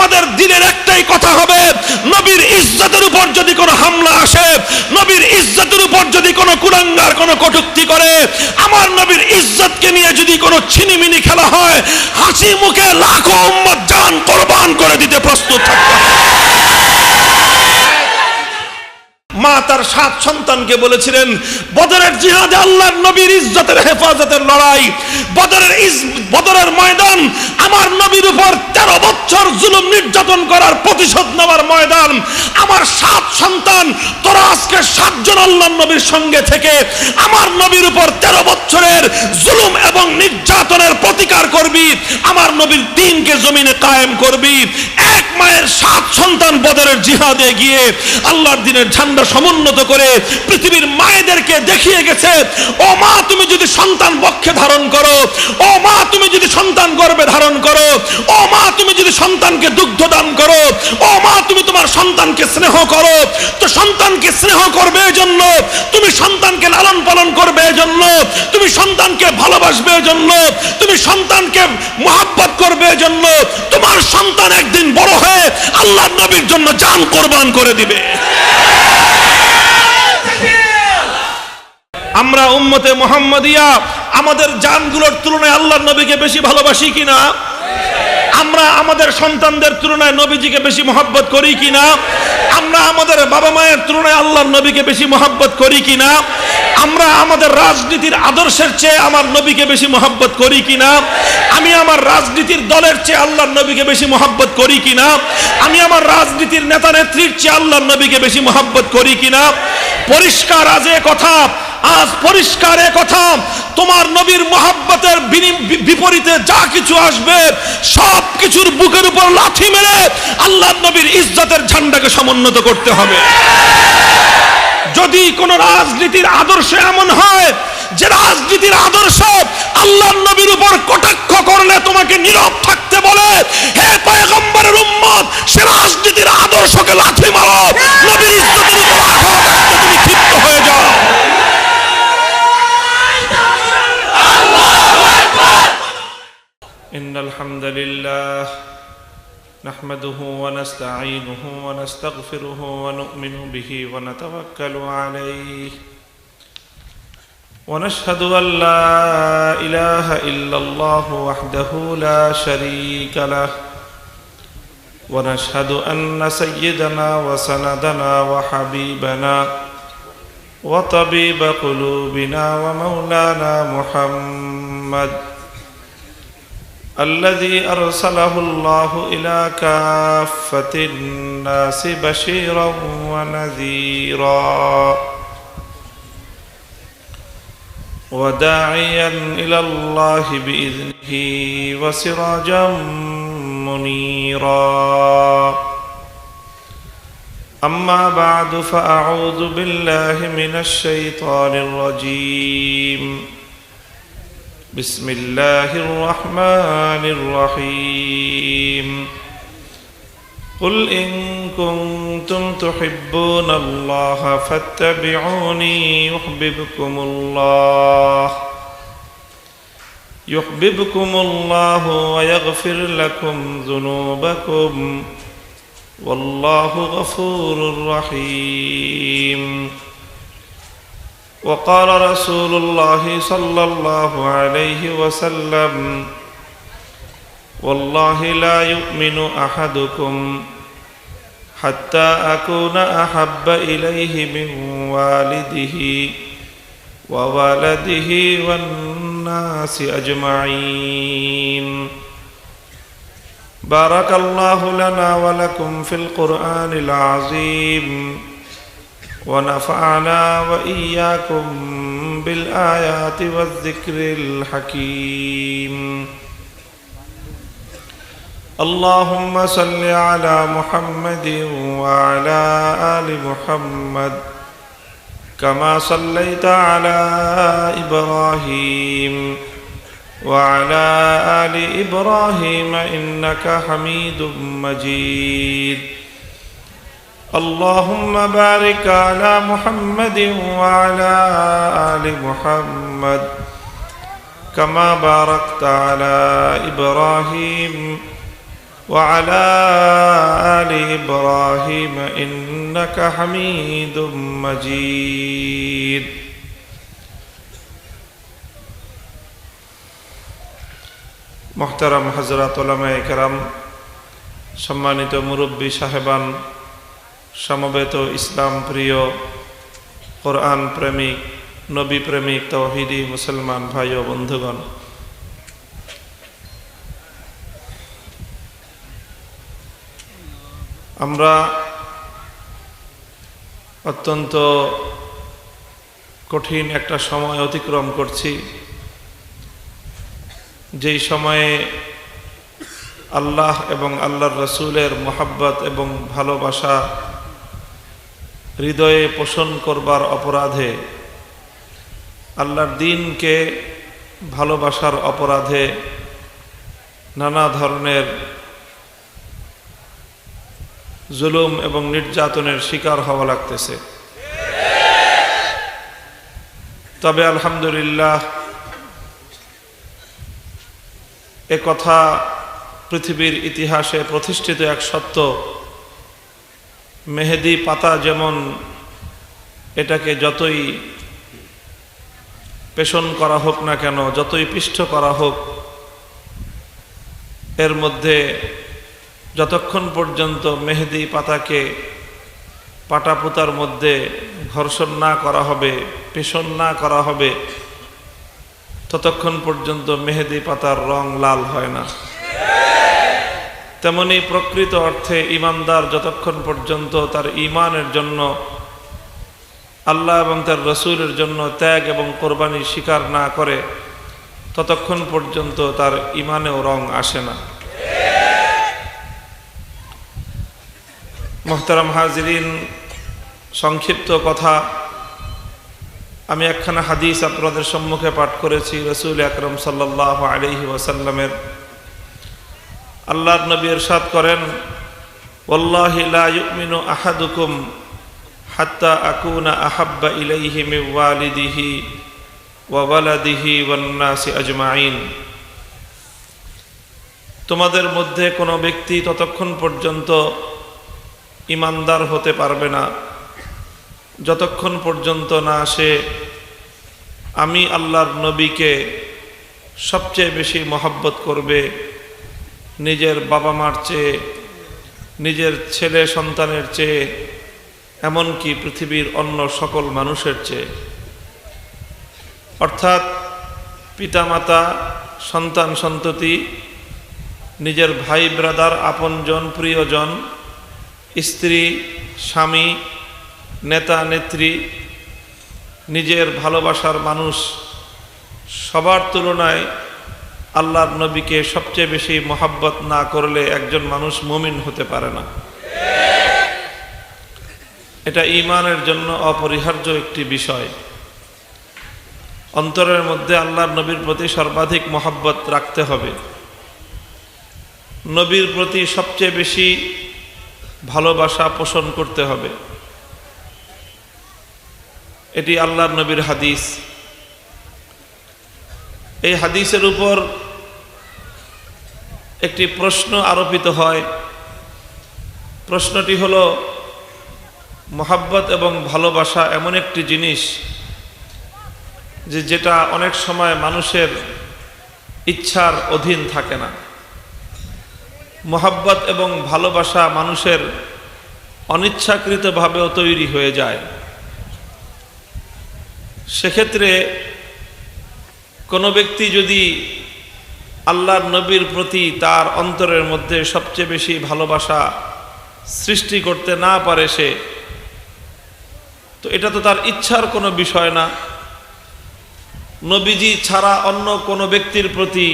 তোমাদের দিনের একটাই কথা হবে, নবীর ইজ্জতের উপর যদি কোনো হামলা আসে, নবীর ইজ্জতের উপর যদি কোনো কুলাঙ্গার কোনো কটূক্তি করে, আমার নবীর ইজ্জতকে নিয়ে যদি কোনো ছিনিমিনি খেলা হয়, হাসি মুখে লাখো উম্মত জান কোরবান করে দিতে প্রস্তুত থাকবে। মা তার 7 সন্তানকে বলেছিলেন, বদরের জিহাদে আল্লাহর নবীর ইজ্জতের হেফাজতের লড়াই, বদরের ময়দান আমার নবীর উপর 13 বছর জুলুম নির্যাতন করার প্রতিশোধ নেওয়ার ময়দান। আমার 7 সন্তান, তোরা আজকে 7 জন আল্লাহর নবীর সঙ্গে থেকে আমার নবীর উপর 13 বছরের জুলুম এবং নির্যাতনের প্রতিকার করবি, আমার নবীর দ্বীনকে জমিনে কায়েম করবি। এক মায়ের 7 সন্তান বদরের জিহাদে গিয়ে আল্লাহর দ্বীনের ঝান্ডা সমুন্নত করে পৃথিবীর মায়েদেরকে দেখিয়ে গেছে, ও মা তুমি যদি সন্তান বক্ষে ধারণ করো, ও মা তুমি যদি সন্তান গর্ভে ধারণ করো, ও মা তুমি যদি সন্তানকে দুগ্ধ দান করো, ও মা তুমি তোমার সন্তানকে স্নেহ করো, তো সন্তানকে স্নেহ করবে এজন্য, তুমি সন্তানকে লালন পালন করবে এজন্য, তুমি সন্তানকে ভালোবাসবে এজন্য, তুমি সন্তানকে মহব্বত করবে এজন্য, তোমার সন্তান একদিন বড় হয়ে আল্লাহর নবীর জন্য জান কোরবান করে দিবে। আমরা উম্মতে মুহাম্মাদিয়া আমাদের জানগুলোর তুলনায় আল্লাহর নবীকে বেশি ভালোবাসি কিনা? আমরা আমাদের সন্তানদের তুলনায় নবীজিকে বেশি মহব্বত করি কিনা? আমরা আমাদের বাবা মায়ের তুলনায় আল্লাহর নবীকে বেশি মহব্বত করি কিনা? আমরা আমাদের রাজনীতির আদর্শের চেয়ে আমার নবীকে বেশি মহব্বত করি কিনা? আমি আমার রাজনীতির দলের চেয়ে আল্লাহর নবীকে বেশি মহব্বত করি কিনা? আমি আমার রাজনীতির নেতা নেত্রীর চেয়ে আল্লাহর নবীকে বেশি মহব্বত করি কিনা? পরিষ্কার আজ পরিষ্কার কথা, তোমার নবীর মহব্বতের বিপরীতে যা কিছু আসবে সব কিছুর বুকের উপর লাথি মেরে আল্লাহর নবীর ইজ্জতের ঝান্ডাকে সমুন্নত করতে হবে। যদি কোন রাজনীতির আদর্শ এমন হয় যে রাজনীতির আদর্শ আল্লাহর নবীর উপর কটাক্ষ করলে তোমাকে নীরব থাকতে বলে, হে পয়গম্বরের উম্মত, সে রাজনীতির আদর্শকে লাথি মারো, নবীর ইজ্জতের উপর আঘাত আসলে তুমি ক্ষিপ্ত হয়ে যাও। ইন্নাল হামদুলিল্লাহ نحمده ونستعينه ونستغفره ونؤمن به ونتوكل عليه ونشهد أن لا إله إلا الله وحده لا شريك له ونشهد أن سيدنا وسندنا وحبيبنا وطبيب قلوبنا ومولانا محمد الذي أرسله الله إلى كافة الناس بشيرا ونذيرا وداعيا إلى الله بإذنه وسراجا منيرا. أما بعد فأعوذ بالله من الشيطان الرجيم. بسم الله الرحمن الرحيم. قل إن كنتم تحبون الله فاتبعوني يحببكم الله ويغفر لكم ذنوبكم والله غفور رحيم. وقال رسول الله صلى الله عليه وسلم والله لا يؤمن أحدكم حتى أكون أحب إليه من والده وولده والناس أجمعين. بارك الله لنا ولكم في القرآن العظيم ونفعنا وإياكم بالآيات والذكر الحكيم. اللهم صل على محمد وعلى آل محمد كما صليت على إبراهيم وعلى آل إبراهيم إنك حميد مجيد. اللهم بارك على محمد وعلى آل محمد كما باركت على إبراهيم وعلى آل إبراهيم إنك حميد مجيد محترم حضرات উলামায়ে কেরাম, সম্মানিত মুরব্বী সাহেবান, সমবেত ইসলাম প্রিয়, কোরআন প্রেমিক, নবী প্রেমিক, তাওহীদি মুসলমান ভাই ও বন্ধুগণ, আমরা অত্যন্ত কঠিন একটা সময় অতিক্রম করছি, যেই সময়ে আল্লাহ এবং আল্লাহর রাসূলের মহব্বত এবং ভালোবাসা হৃদয়ে পোষণ করবার অপরাধে, আল্লাহর দ্বীনকে ভালোবাসার অপরাধে নানা ধরনের জুলুম এবং নির্যাতনের শিকার হওয়া লাগতেছে। তবে আলহামদুলিল্লাহ, এ কথা পৃথিবীর ইতিহাসে প্রতিষ্ঠিত এক সত্য। মেহেদি পাতা যেমন এটাকে যতই পেষণ করা হোক না কেন, যতই পিষ্ট করা হোক, এর মধ্যে যতক্ষণ পর্যন্ত মেহেদি পাতাকে পাটাপুতার মধ্যে ঘর্ষণ না করা হবে, পেষণ না করা হবে, ততক্ষণ পর্যন্ত মেহেদি পাতার রং লাল হয় না। তেমনি প্রকৃত অর্থে ঈমানদার যতক্ষণ পর্যন্ত তার ঈমানের জন্য, আল্লাহ এবং তার রাসূলের জন্য ত্যাগ এবং কোরবানি স্বীকার না করে, ততক্ষণ পর্যন্ত তার ঈমানেও রং আসে না। মুহতারাম হাজিরিন, সংক্ষিপ্ত কথা, আমি একখানা হাদিস আপনাদের সম্মুখে পাঠ করেছি রাসূল আকরাম সাল্লাল্লাহু আলাইহি ওয়াসাল্লামের। আল্লাহর নবী ইরশাদ করেন, ওয়াল্লাহি লা ইউমিনু আহাদুকুম হাত্তা আকুনা আহাব্বা ইলাইহি মিন ওয়ালিদিহি ওয়া ওয়ালাদিহি ওয়ান নাসি আজমাইন। তোমাদের মধ্যে কোনো ব্যক্তি ততক্ষণ পর্যন্ত ঈমানদার হতে পারবে না যতক্ষণ পর্যন্ত না সে আমি আল্লাহর নবীকে সবচেয়ে বেশি মহব্বত করবে নিজের বাবা মার চেয়ে, নিজের ছেলে সন্তানের চেয়ে, এমনকি পৃথিবীর অন্য সকল মানুষের চেয়ে। অর্থাৎ পিতামাতা, সন্তান সন্ততি, নিজের ভাই ব্রাদার, আপনজন, প্রিয়জন, স্ত্রী, স্বামী, নেতা নেত্রী, নিজের ভালোবাসার মানুষ, সবার তুলনায় আল্লাহর নবীকে সবচেয়ে বেশি মহব্বত না করলে একজন মানুষ মুমিন হতে পারে না। এটা ঈমানের জন্য অপরিহার্য একটি বিষয়। অন্তরের মধ্যে আল্লাহর নবীর প্রতি সর্বাধিক মহব্বত রাখতে হবে, নবীর প্রতি সবচেয়ে বেশি ভালোবাসা পোষণ করতে হবে। এটি আল্লাহর নবীর হাদিস। এই হাদিসের উপর একটি প্রশ্ন আরোপিত হয়। প্রশ্নটি হলো, মহব্বত এবং ভালোবাসা এমন একটি জিনিস যেটা অনেক সময় মানুষের ইচ্ছার অধীন থাকে না। মহব্বত এবং ভালোবাসা মানুষের অনিচ্ছাকৃতভাবেও তৈরি হয়ে যায়। সেক্ষেত্রে কোনো ব্যক্তি যদি আল্লাহর নবীর প্রতি তার অন্তরের মধ্যে সবচেয়ে বেশি ভালোবাসা সৃষ্টি করতে না পারে, সে তো এটা তো তার ইচ্ছার কোনো বিষয় না। নবীজি ছাড়া অন্য কোনো ব্যক্তির প্রতি,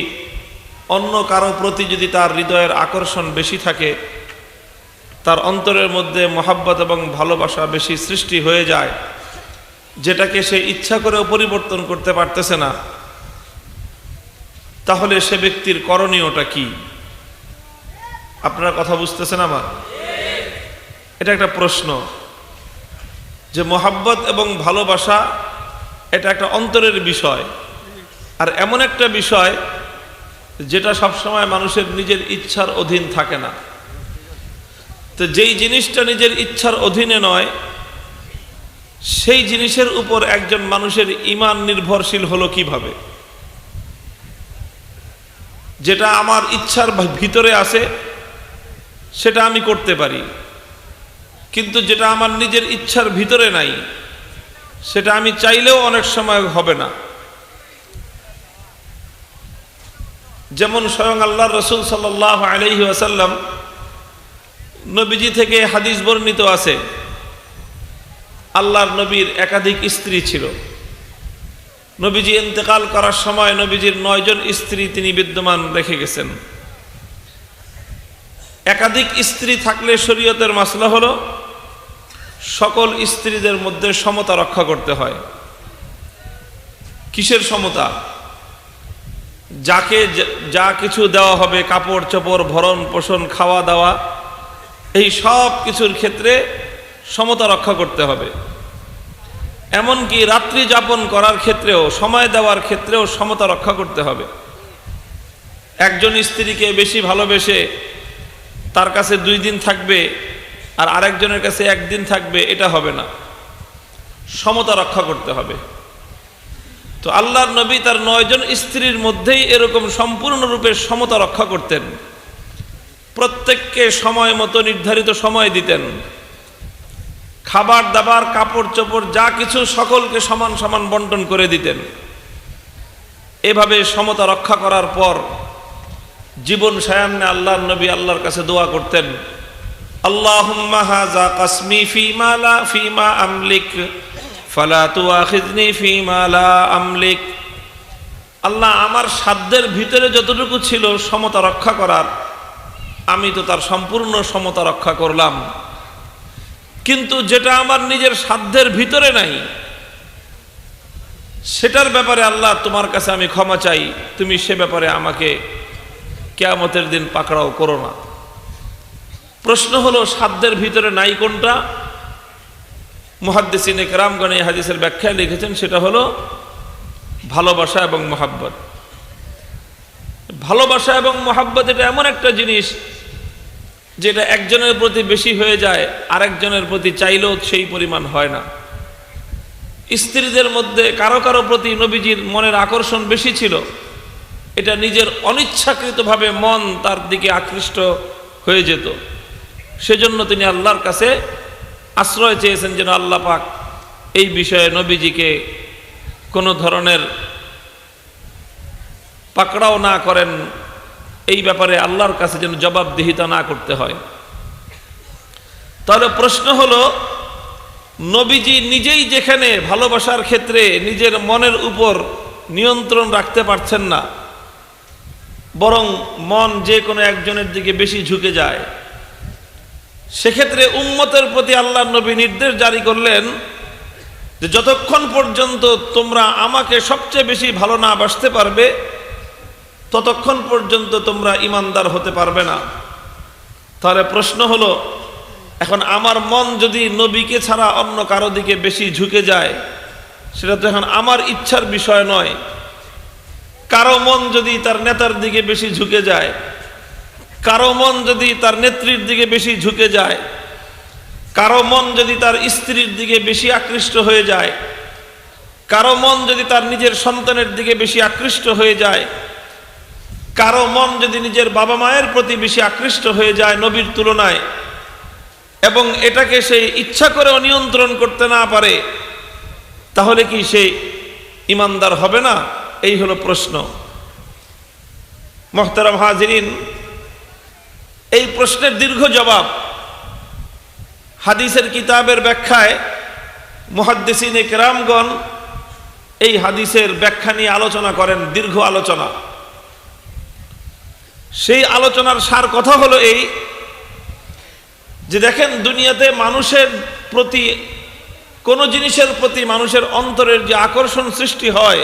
অন্য কারো প্রতি যদি তার হৃদয়ের আকর্ষণ বেশি থাকে, তার অন্তরের মধ্যে মহব্বত এবং ভালোবাসা বেশি সৃষ্টি হয়ে যায়, যেটাকে সে ইচ্ছা করেও পরিবর্তন করতে পারতেছে না, তাহলে সে ব্যক্তির করণীয়টা কি? আপনারা কথা বুঝতেছেন আমার? এটা একটা প্রশ্ন যে মহব্বত এবং ভালোবাসা এটা একটা অন্তরের বিষয়, আর এমন একটা বিষয় যেটা সবসময় মানুষের নিজের ইচ্ছার অধীন থাকে না। তো যেই জিনিসটা নিজের ইচ্ছার অধীনে নয়, সেই জিনিসের উপর একজন মানুষের ঈমান নির্ভরশীল হলো কিভাবে? যেটা আমার ইচ্ছার ভিতরে আছে সেটা আমি করতে পারি, কিন্তু যেটা আমার নিজের ইচ্ছার ভিতরে নাই সেটা আমি চাইলেও অনেক সময় হবে না। যেমন স্বয়ং আল্লাহর রাসূল সাল্লাল্লাহু আলাইহি ওয়াসাল্লাম নবীজি থেকে হাদিস বর্ণিত আছে, আল্লাহর নবীর একাধিক স্ত্রী ছিল। নবীজি ইন্তেকাল করার সময় নবীজির 9 জন স্ত্রী তিনি বিদ্যমান রেখে গেছেন। একাধিক স্ত্রী থাকলে শরীয়তের মাসলা হলো সকল স্ত্রীদের মধ্যে সমতা রক্ষা করতে হয়। কিসের সমতা? যাকে যা কিছু দেওয়া হবে, কাপড় চোপড়, ভরণ পোষণ, খাওয়া দাওয়া, এই সব কিছুর ক্ষেত্রে সমতা রক্ষা করতে হবে। এমনকি রাত্রি যাপন করার ক্ষেত্রেও, সময় দেওয়ার ক্ষেত্রেও সমতা রক্ষা করতে হবে। একজন স্ত্রীকে বেশি ভালোবেসে তার কাছে 2 দিন থাকবে আর আরেকজনের কাছে 1 দিন থাকবে, এটা হবে না। সমতা রক্ষা করতে হবে। তো আল্লাহর নবী তার 9 জন স্ত্রীর মধ্যেই এরকম সম্পূর্ণরূপে সমতা রক্ষা করতেন। প্রত্যেককে সময় মতো নির্ধারিত সময় দিতেন। খাবার দাবার, কাপড় চোপড়, যা কিছু সকলকে সমান সমান বন্টন করে দিতেন। এভাবে সমতা রক্ষা করার পর জীবন সায়ান্নে আল্লাহর নবী আল্লাহর কাছে দোয়া করতেন, আল্লাহুম্মা হাযা কাসমি ফীমা আমলিক ফালা তুআখিযনি ফীমা লা আমলিক। আল্লাহ, আমার সাধ্যের ভিতরে যতটুকু ছিল সমতা রক্ষা করার, আমি তো তার সম্পূর্ণ সমতা রক্ষা করলাম, কিন্তু যেটা আমার নিজের সাধ্যের ভিতরে নাই সেটার ব্যাপারে আল্লাহ তোমার কাছে আমি ক্ষমা চাই, তুমি সে ব্যাপারে আমাকে কিয়ামতের দিন পাকড়াও করো না। প্রশ্ন হলো, সাধ্যের ভিতরে নাই কোনটা? মুহাদ্দিসিনে কেরামগণ এই হাদিসের ব্যাখ্যায় লিখেছেন, সেটা হলো ভালোবাসা এবং মহাব্বত। ভালোবাসা এবং মহাব্বত এটা এমন একটা জিনিস যেটা একজনের প্রতি বেশি হয়ে যায়, আরেকজনের প্রতি চাইলেও সেই পরিমাণ হয় না। স্ত্রীদের মধ্যে কারো কারো প্রতি নবীজির মনের আকর্ষণ বেশি ছিল, এটা নিজের অনিচ্ছাকৃতভাবে মন তার দিকে আকৃষ্ট হয়ে যেত। সেজন্য তিনি আল্লাহর কাছে আশ্রয় চেয়েছেন যেন আল্লাহ পাক এই বিষয়ে নবীজিকে কোনো ধরনের পাকড়াও না করেন, এই ব্যাপারে আল্লাহর কাছে যেন জবাবদিহিতা না করতে হয়। তাহলে প্রশ্ন হলো, নবীজি নিজেই যেখানে ভালোবাসার ক্ষেত্রে নিজের মনের উপর নিয়ন্ত্রণ রাখতে পারছেন না, বরং মন যে কোনো একজনের দিকে বেশি ঝুঁকে যায়, সেক্ষেত্রে উম্মতের প্রতি আল্লাহর নবী নির্দেশ জারি করলেন যে যতক্ষণ পর্যন্ত তোমরা আমাকে সবচেয়ে বেশি ভালো না বাসতে পারবে ততক্ষণ পর্যন্ত তোমরা ঈমানদার হতে পারবে না। তাহলে প্রশ্ন হলো, এখন আমার মন যদি নবীকে ছাড়া অন্য কারো দিকে বেশি ঝুঁকে যায়, সেটা তো এখন আমার ইচ্ছার বিষয় নয়। কারো মন যদি তার নেতার দিকে বেশি ঝুঁকে যায়, কারো মন যদি তার নেত্রীর দিকে বেশি ঝুঁকে যায়, কারো মন যদি তার স্ত্রীর দিকে বেশি আকৃষ্ট হয়ে যায়, কারো মন যদি তার নিজের সন্তানের দিকে বেশি আকৃষ্ট হয়ে যায়, কারো মন যদি নিজের বাবা মায়ের প্রতি বেশি আকৃষ্ট হয়ে যায় নবীর তুলনায়, এবং এটাকে সে ইচ্ছা করেও নিয়ন্ত্রণ করতে না পারে, তাহলে কি সে ঈমানদার হবে না? এই হলো প্রশ্ন। মুহতারাম হাজিরিন, এই প্রশ্নের দীর্ঘ জবাব হাদিসের কিতাবের ব্যাখ্যায় মুহাদ্দিসিনে কেরামগণ এই হাদিসের ব্যাখ্যা নিয়ে আলোচনা করেন, দীর্ঘ আলোচনা। সেই আলোচনার সার কথা হলো এই যে দেখেন, দুনিয়াতে মানুষের প্রতি, কোনো জিনিসের প্রতি মানুষের অন্তরের যে আকর্ষণ সৃষ্টি হয়,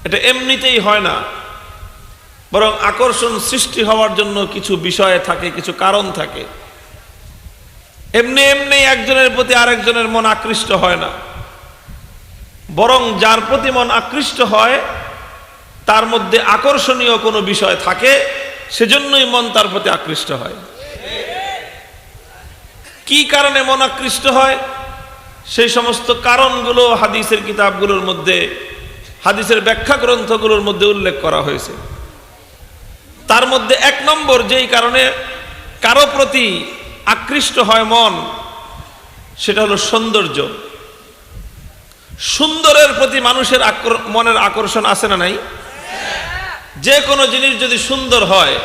এটা এমনিতেই হয় না, বরং আকর্ষণ সৃষ্টি হওয়ার জন্য কিছু বিষয় থাকে, কিছু কারণ থাকে। এমনি এমনি একজনের প্রতি আরেকজনের মন আকৃষ্ট হয় না, বরং যার প্রতি মন আকৃষ্ট হয় তার মধ্যে আকর্ষণীয় কোনো বিষয় থাকে, সেজন্যই মন তার প্রতি আকৃষ্ট হয়। কি কারণে মন আকৃষ্ট হয়, সেই সমস্ত কারণগুলো হাদিসের কিতাবগুলোর মধ্যে, হাদিসের ব্যাখ্যা গ্রন্থগুলোর মধ্যে উল্লেখ করা হয়েছে। তার মধ্যে 1 নম্বর যেই কারণে কারো প্রতি আকৃষ্ট হয় মন, সেটা হলো সৌন্দর্য। সুন্দরের প্রতি মানুষের মনের আকর্ষণ আছে না নাই? যে কোনো জিনিস যদি সুন্দর হয়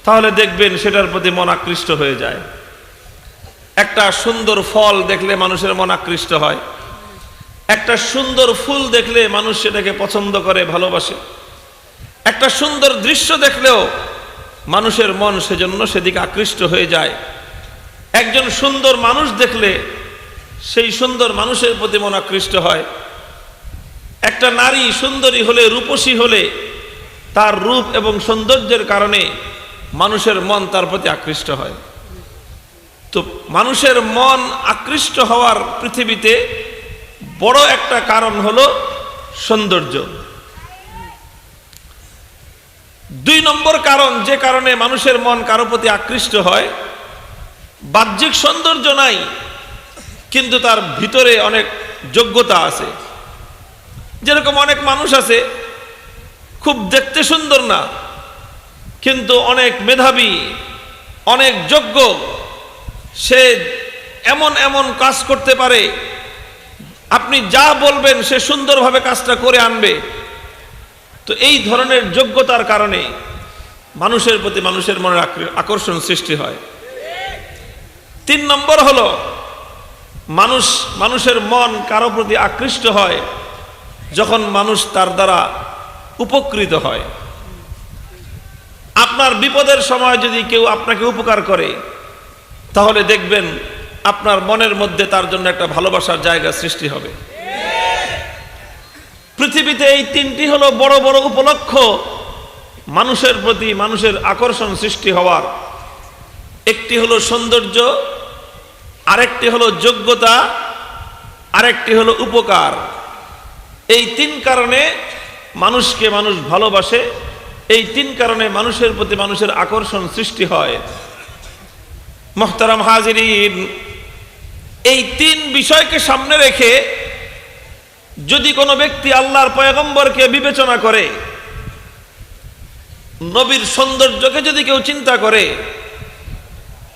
তাহলে দেখবেন সেটার প্রতি মন আকৃষ্ট হয়ে যায়। একটা সুন্দর ফল দেখলে মানুষের মন আকৃষ্ট হয়, একটা সুন্দর ফুল দেখলে মানুষ সেটাকে পছন্দ করে, ভালোবাসে। একটা সুন্দর দৃশ্য দেখলেও মানুষের মন সেজন্য সেদিকে আকৃষ্ট হয়ে যায়। একজন সুন্দর মানুষ দেখলে সেই সুন্দর মানুষের প্রতি মন আকৃষ্ট হয়। একটা নারী সুন্দরী হলে, রূপসী হলে, তার রূপ এবং সৌন্দর্যের কারণে মানুষের মন তার প্রতি আকৃষ্ট হয়। তো মানুষের মন আকৃষ্ট হওয়ার পৃথিবীতে বড় একটা কারণ হলো সৌন্দর্য। 2 নম্বর কারণ যে কারণে মানুষের মন কারো প্রতি আকৃষ্ট হয়, বাহ্যিক সৌন্দর্য নাই কিন্তু তার ভিতরে অনেক যোগ্যতা আছে। যেরকম অনেক মানুষ আছে খুব দেখতে সুন্দর না, কিন্তু অনেক মেধাবী, অনেক যোগ্য, সে এমন এমন কাজ করতে পারে, আপনি যা বলবেন সে সুন্দরভাবে কাজটা করে আনবে। তো এই ধরনের যোগ্যতার কারণে মানুষের প্রতি মানুষের মনে আকর্ষণ সৃষ্টি হয়। 3 নম্বর হলো মানুষের মন কারো প্রতি আকৃষ্ট হয় যখন মানুষ তার দ্বারা উপকৃত হয়। আপনার বিপদের সময় যদি কেউ আপনাকে উপকার করে তাহলে দেখবেন আপনার মনের মধ্যে তার জন্য একটা ভালোবাসার জায়গা সৃষ্টি হবে। পৃথিবীতে এই 3টি হলো বড় বড় উপলক্ষ মানুষের প্রতি মানুষের আকর্ষণ সৃষ্টি হওয়ার। একটি হলো সৌন্দর্য, আরেকটি হলো যোগ্যতা, আরেকটি হলো উপকার। এই 3 কারণে মানুষকে মানুষ ভালোবাসে, এই 3 কারণে মানুষের প্রতি মানুষের আকর্ষণ সৃষ্টি হয়। মুহতারাম হাজিরিন, এই 3 বিষয়কে সামনে রেখে যদি কোনো ব্যক্তি আল্লাহর পয়গম্বরকে বিবেচনা করে, নবীর সৌন্দর্যকে যদি কেউ চিন্তা করে,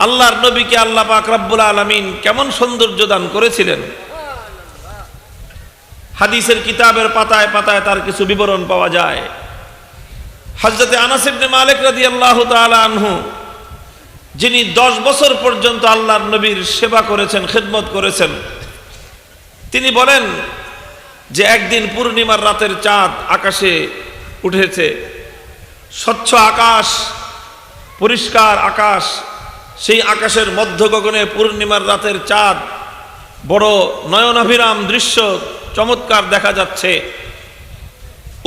আল্লাহর নবীকে আল্লাহ পাক রব্বুল আলামিন কেমন সৌন্দর্য দান করেছিলেন, হাদিসের কিতাবের পাতায় পাতায় তার কিছু বিবরণ পাওয়া যায়। হযরতে আনাস ইবনে মালিক রাদিয়াল্লাহু তাআলা আনহু, যিনি 10 বছর পর্যন্ত আল্লাহর নবীর সেবা করেছেন, খেদমত করেছেন, তিনি বলেন যে একদিন পূর্ণিমার রাতের চাঁদ আকাশে উঠেছে। স্বচ্ছ আকাশ, পরিষ্কার আকাশ, সেই আকাশের মধ্য গগনে পূর্ণিমার রাতের চাঁদ, বড় নয়নাভিরাম দৃশ্য, চমৎকার দেখা যাচ্ছে।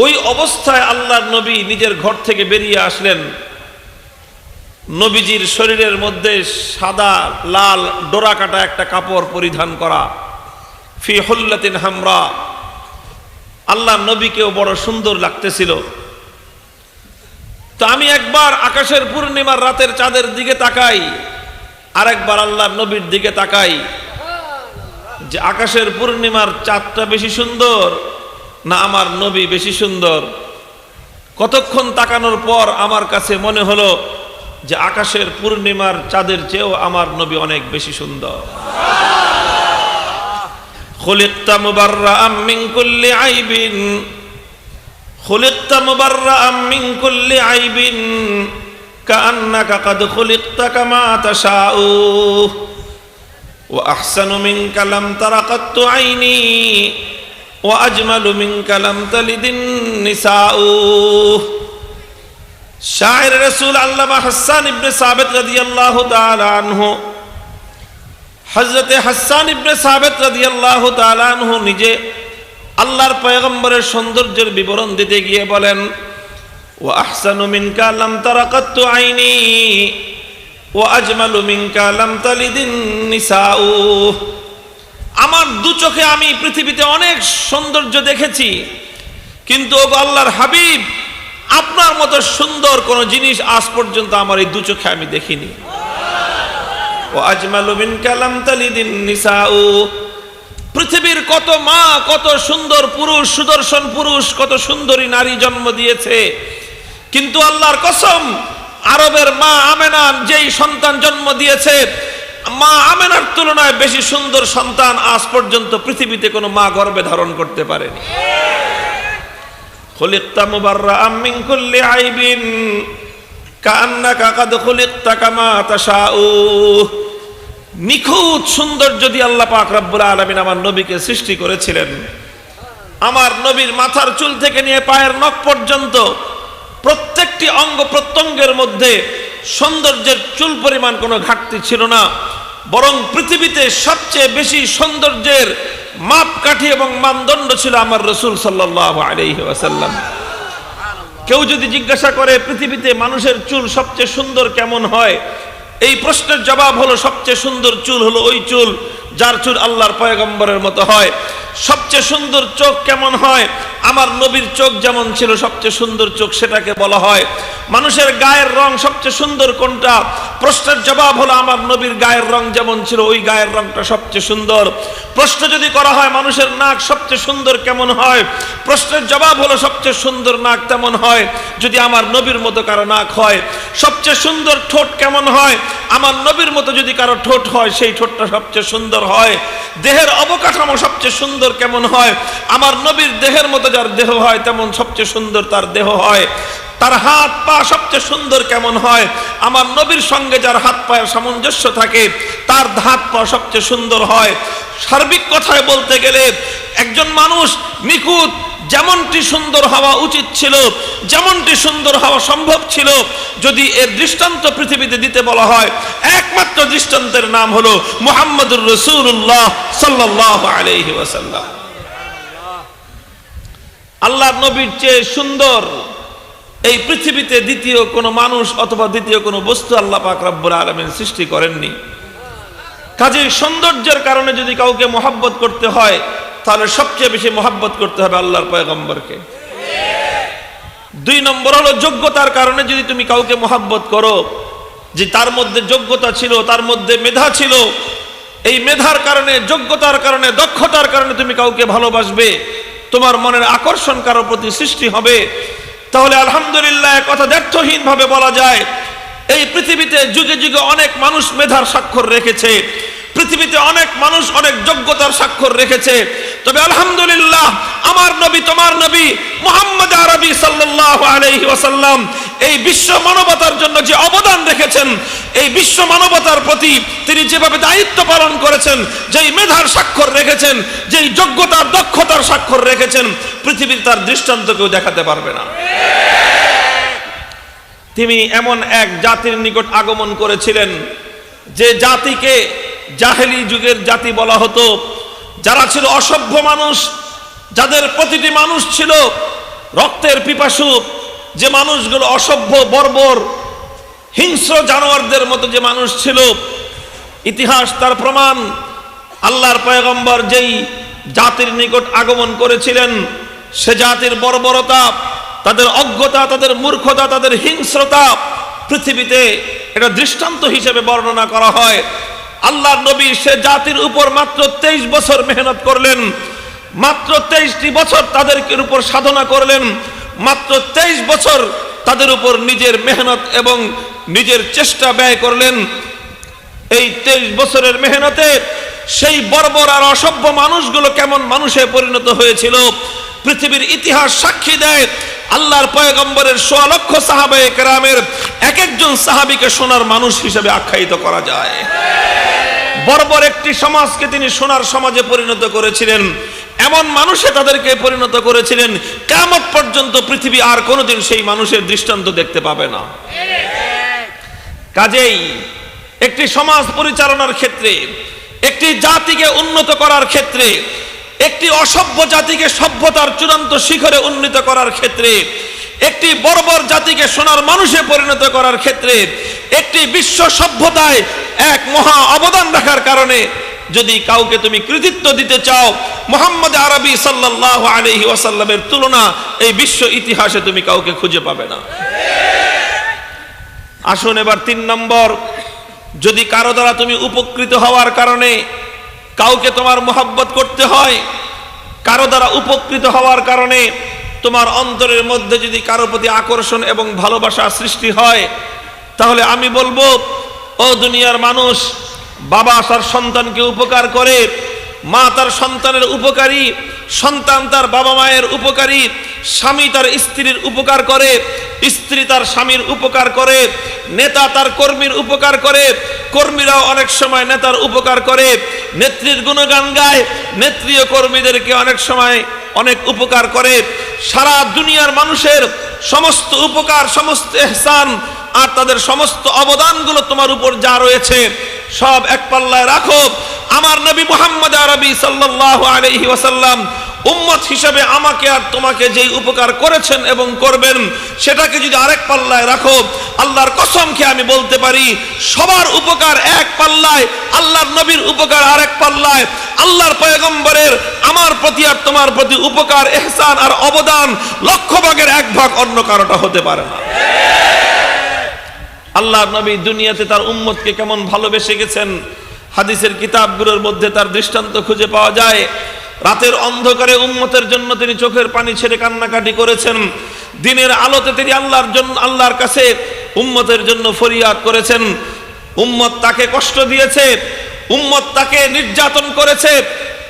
ওই অবস্থায় আল্লাহর নবী নিজের ঘর থেকে বেরিয়ে আসলেন। নবীজির শরীরের মধ্যে সাদা লাল ডোরা কাটা একটা কাপড় পরিধান করা, ফি হুল্লাতিন হামরা। আল্লাহর নবীকেও বড় সুন্দর লাগতেছিল। তো আমি একবার আকাশের পূর্ণিমার রাতের চাঁদের দিকে তাকাই, আরেকবার আল্লাহর নবীর দিকে তাকাই, যে আকাশের পূর্ণিমার চাঁদটা বেশি সুন্দর না আমার নবী বেশি সুন্দর। কতক্ষণ তাকানোর পর আমার কাছে মনে হলো যে আকাশের পূর্ণিমার চাঁদের চেয়েও আমার নবী অনেক বেশি সুন্দর। খুলিকতা মুবাররাআম মিন কুল্লি আইবিন, খুলিকতা মুবাররাআম মিন কুল্লি আইবিন কাআন্নাকা কাদ খুলিকতা কামা তাশাউ ওয়া আহসানু মিনকা লাম তারা কাত্তু আইনি ওয়া আজমালু মিনকা লাম তালিদিন নিসাউ। শায়ের রাসূল আল্লামা হাসান ইবনে সাবিত রাদিয়াল্লাহু তাআলা আনহু, হযরতে হাসান ইবনে সাবিত রাদিয়াল্লাহু তাআলা আনহু নিজে আল্লাহর পয়গম্বরের সৌন্দর্যের বিবরণ দিতে গিয়ে বলেন, ওয়া আহসানু মিনকা লাম তারা কাত্তু আইনি ওয়া আজমালু মিনকা লাম তালিদিন নিসাউ। আমার 2 চোখে আমি পৃথিবীতে অনেক সৌন্দর্য দেখেছি, কিন্তু ওগো আল্লাহর হাবিব, আপনার মতো সুন্দর কোন জিনিস আজ পর্যন্ত আমার এই দু চোখে আমি দেখিনি। ও আজমালু মিনকা লাম তালিদিন নিসাউ, পৃথিবীর কত মা, কত সুন্দর পুরুষ, সুদর্শন পুরুষ, কত সুন্দরী নারী জন্ম দিয়েছে, কিন্তু আল্লাহর কসম, আরবের মা আমেনা যেই সন্তান জন্ম দিয়েছে, মা আমেনার তুলনায় বেশি সুন্দর সন্তান আজ পর্যন্ত পৃথিবীতে কোনো মা গর্ভে ধারণ করতে পারেনি। খুলিকতা মুবাররাআম মিন কুল্লি আইবিন কাআন্নাকা কাদ খুলিকতা কামা তাশাউ। নিখুঁত সৌন্দর্য দিয়ে আল্লাহ পাক রব্বুল আলামিন আমার নবীকে সৃষ্টি করেছিলেন। আমার নবীর মাথার চুল থেকে নিয়ে পায়ের নখ পর্যন্ত প্রত্যেকটি অঙ্গ প্রত্যঙ্গের মধ্যে সৌন্দর্যের চুল পরিমাণ কোনো ঘাটতি ছিল না, বরং পৃথিবীতে সবচেয়ে বেশি সৌন্দর্যের মাপকাঠি এবং মানদণ্ড ছিল আমার রাসূল সাল্লাল্লাহু আলাইহি ওয়াসাল্লাম। কেউ যদি জিজ্ঞাসা করে পৃথিবীতে মানুষের চুল সবচেয়ে সুন্দর কেমন হয়, এই প্রশ্নের জবাব হলো সবচেয়ে সুন্দর চুল হলো ওই চুল যার চুল আল্লাহর পয়গম্বরের মতো হয়। সবচেয়ে সুন্দর চোখ কেমন হয়, আমার নবীর চোখ যেমন ছিল সবচেয়ে সুন্দর চোখ সেটাকে বলা হয়। মানুষের গায়ের রং সবচেয়ে সুন্দর কোনটা, প্রশ্নের জবাব হলো আমার নবীর গায়ের রং যেমন ছিল ওই গায়ের রংটা সবচেয়ে সুন্দর। প্রশ্ন যদি করা হয় মানুষের নাক সবচেয়ে সুন্দর কেমন হয়, প্রশ্নের জবাব হলো সবচেয়ে সুন্দর নাক তেমন হয় যদি আমার নবীর মতো কারো নাক হয়। সবচেয়ে সুন্দর ঠোঁট কেমন হয়, আমার নবীর মতো যদি কারো ঠোঁট হয় সেই ঠোঁটটা সবচেয়ে সুন্দর হয়। দেহের অবকাঠামো সবচেয়ে সুন্দর কেমন হয়, আমার নবীর দেহের মতো যার দেহ হয় তেমন সবচেয়ে সুন্দর তার দেহ হয়। তার হাত পা সবচেয়ে সুন্দর কেমন হয়, আমার নবীর সঙ্গে যার হাত পায়ের সামঞ্জস্য থাকে তার হাত পা সবচেয়ে সুন্দর হয়। সার্বিক কথায় বলতে গেলে একজন মানুষ নিখুঁত যেমনটি সুন্দর হওয়া উচিত ছিল, যেমনটি সুন্দর হওয়া সম্ভব ছিল, যদি এর দৃষ্টান্ত পৃথিবীতে দিতে বলা হয়, একমাত্র দৃষ্টান্তের নাম হলো মুহাম্মদুর রাসূলুল্লাহ সাল্লাল্লাহু আলাইহি ওয়াসাল্লাম। আল্লাহর নবীর চেয়ে সুন্দর এই পৃথিবীতে দ্বিতীয় কোনো মানুষ অথবা দ্বিতীয় কোনো বস্তু আল্লাহ পাক রব্বুল আলামিন সৃষ্টি করেননি। কাজেই সৌন্দর্যের কারণে যদি কাউকে মহব্বত করতে হয় তাহলে সবচেয়ে বেশি মহব্বত করতে হবে আল্লাহর পয়গম্বরকে। দুই নম্বর হলো যোগ্যতার কারণে যদি তুমি কাউকে মহব্বত করো, যে তার মধ্যে যোগ্যতা ছিল, তার মধ্যে মেধা ছিল, এই মেধার কারণে, যোগ্যতার কারণে, দক্ষতার কারণে তুমি কাউকে ভালোবাসবে, তোমার মনের আকর্ষণ কারো প্রতি সৃষ্টি হবে, তাহলে আলহামদুলিল্লাহ কথা ব্যর্থহীন ভাবে বলা যায় এই পৃথিবীতে যুগে যুগে অনেক মানুষ মেধার স্বাক্ষর রেখেছে, পৃথিবীতে অনেক মানুষ অনেক যোগ্যতার স্বাক্ষর রেখেছে, তবে আলহামদুলিল্লাহ আমার নবী, তোমার নবী মুহাম্মদ আরবি সাল্লাল্লাহু আলাইহি ওয়াসাল্লাম এই বিশ্ব মানবতার জন্য যে অবদান রেখেছেন, এই বিশ্ব মানবতার প্রতি তিনি যেভাবে দায়িত্ব পালন করেছেন, যেই মেধার স্বাক্ষর রেখেছেন, যেই যোগ্যতার দক্ষতার স্বাক্ষর রেখেছেন, পৃথিবীর তার দৃষ্টান্ত কেউ দেখাতে পারবে না। তিনি এমন এক জাতির নিকট আগমন করেছিলেন যে জাতিকে জাহেলি যুগের জাতি বলা হতো, যারা ছিল অসভ্য মানুষ, যাদের প্রতিটি মানুষ ছিল রক্তের পিপাসু, যে মানুষগুলো অসভ্য, বর্বর, হিংস্র জানোয়ারদের মতো যে মানুষ ছিল। ইতিহাস তার প্রমাণ, আল্লাহর পয়গম্বর যেই জাতির নিকট আগমন করেছিলেন সে জাতির বর্বরতা, তাদের অজ্ঞতা, তাদের মূর্খতা, তাদের হিংস্রতা পৃথিবীতে এটা দৃষ্টান্ত হিসেবে বর্ণনা করা হয়। আল্লাহর নবী সে জাতির উপর মাত্র 23 বছর মেহনত করলেন, মাত্র 23টি বছর তাদের উপর সাধনা করলেন, মাত্র 23 বছর তাদের উপর নিজের মেহনত এবং নিজের চেষ্টা ব্যয় করলেন। এই 23 বছরের মেহনতে সেই বর্বর আর অসভ্য মানুষগুলো কেমন মানুষে পরিণত হয়েছিল পৃথিবীর ইতিহাস সাক্ষী দেয়। আল্লাহর পয়গম্বরের 100 লক্ষ সাহাবায়ে কেরামের এক একজন সাহাবীকে সোনার মানুষ হিসেবে আখ্যায়িত করা যায়। বর্বর একটি সমাজকে তিনি সোনার সমাজে পরিণত করেছিলেন, এমন মানুষে তাদেরকে পরিণত করেছিলেন কিয়ামত পর্যন্ত পৃথিবী আর কোনোদিন সেই মানুষের দৃষ্টান্ত দেখতে পাবে না। কাজেই একটি সমাজ পরিচালনার ক্ষেত্রে, একটি জাতিকে উন্নত করার ক্ষেত্রে, একটি অসভ্য জাতিকে সভ্যতার চূড়ান্ত শিখরে উন্নীত করার ক্ষেত্রে, একটি বর্বর জাতিকে সোনার মানুষে পরিণত করার ক্ষেত্রে, একটি বিশ্ব সভ্যতায় এক মহা অবদান রাখার কারণে যদি কাউকে তুমি কৃতিত্ব দিতে চাও, মুহাম্মদ আরবি সাল্লাল্লাহু আলাইহি ওয়াসাল্লামের তুলনা এই বিশ্ব ইতিহাসে তুমি কাউকে খুঁজে পাবে না। আসুন এবার 3 নম্বর, যদি কারো দ্বারা তুমি উপকৃত হওয়ার কারণে কাউকে তোমার মোহাব্বত করতে হয়, কারো দ্বারা উপকৃত হওয়ার কারণে তোমার অন্তরের মধ্যে যদি কারো প্রতি আকর্ষণ এবং ভালোবাসা সৃষ্টি হয়, তাহলে আমি বলবো, ও দুনিয়ার মানুষ, বাবা তার সন্তানকে উপকার করে, মা তার সন্তানের উপকারী, সন্তান তার বাবা মায়ের উপকারী, স্বামী তার স্ত্রীর উপকার করে, স্ত্রী তার স্বামীর উপকার করে, নেতা তার কর্মীর উপকার করে, কর্মীরাও অনেক সময় নেতার উপকার করে, নেত্রীর গুণগান গায়, নেত্রীয় কর্মীদেরকে অনেক সময় অনেক উপকার করে। সারা দুনিয়ার মানুষের সমস্ত উপকার, সমস্ত ইহসান আর তাদের সমস্ত অবদানগুলো তোমার উপর যা রয়েছে সব এক পাল্লায় রাখো। আমার নবী মুহাম্মদ আরবি সাল্লাল্লাহু আলাইহি ওয়াসাল্লাম উম্মত হিসেবে আমাকে আর তোমাকে যেই উপকার করেছেন এবং করবেন সেটাকে যদি আরেক পাল্লায় রাখো, আল্লাহর কসম খেয়ে আমি বলতে পারি, সবার উপকার এক পাল্লায়, আল্লাহর নবীর উপকার আরেক পাল্লায়, আল্লাহর পয়গম্বরের আমার প্রতি আর তোমার প্রতি উপকার, ইহসান আর অবদান 100 ভাগের 1 ভাগ অন্য কারোটা হতে পারে না। আল্লাহর নবী দুনিয়াতে তার উম্মতকে কেমন ভালোবেসে গেছেন, হাদিসের কিতাবগুলোর মধ্যে তার দৃষ্টান্ত খুঁজে পাওয়া যায়। রাতের অন্ধকারে উম্মতের জন্য তিনি চোখের পানি ছেড়ে কান্নাকাটি করেছেন, দিনের আলোতে তিনি আল্লাহর কাছে উম্মতের জন্য ফরিয়াদ করেছেন। উম্মত তাকে কষ্ট দিয়েছে, উম্মত তাকে নির্যাতন করেছে।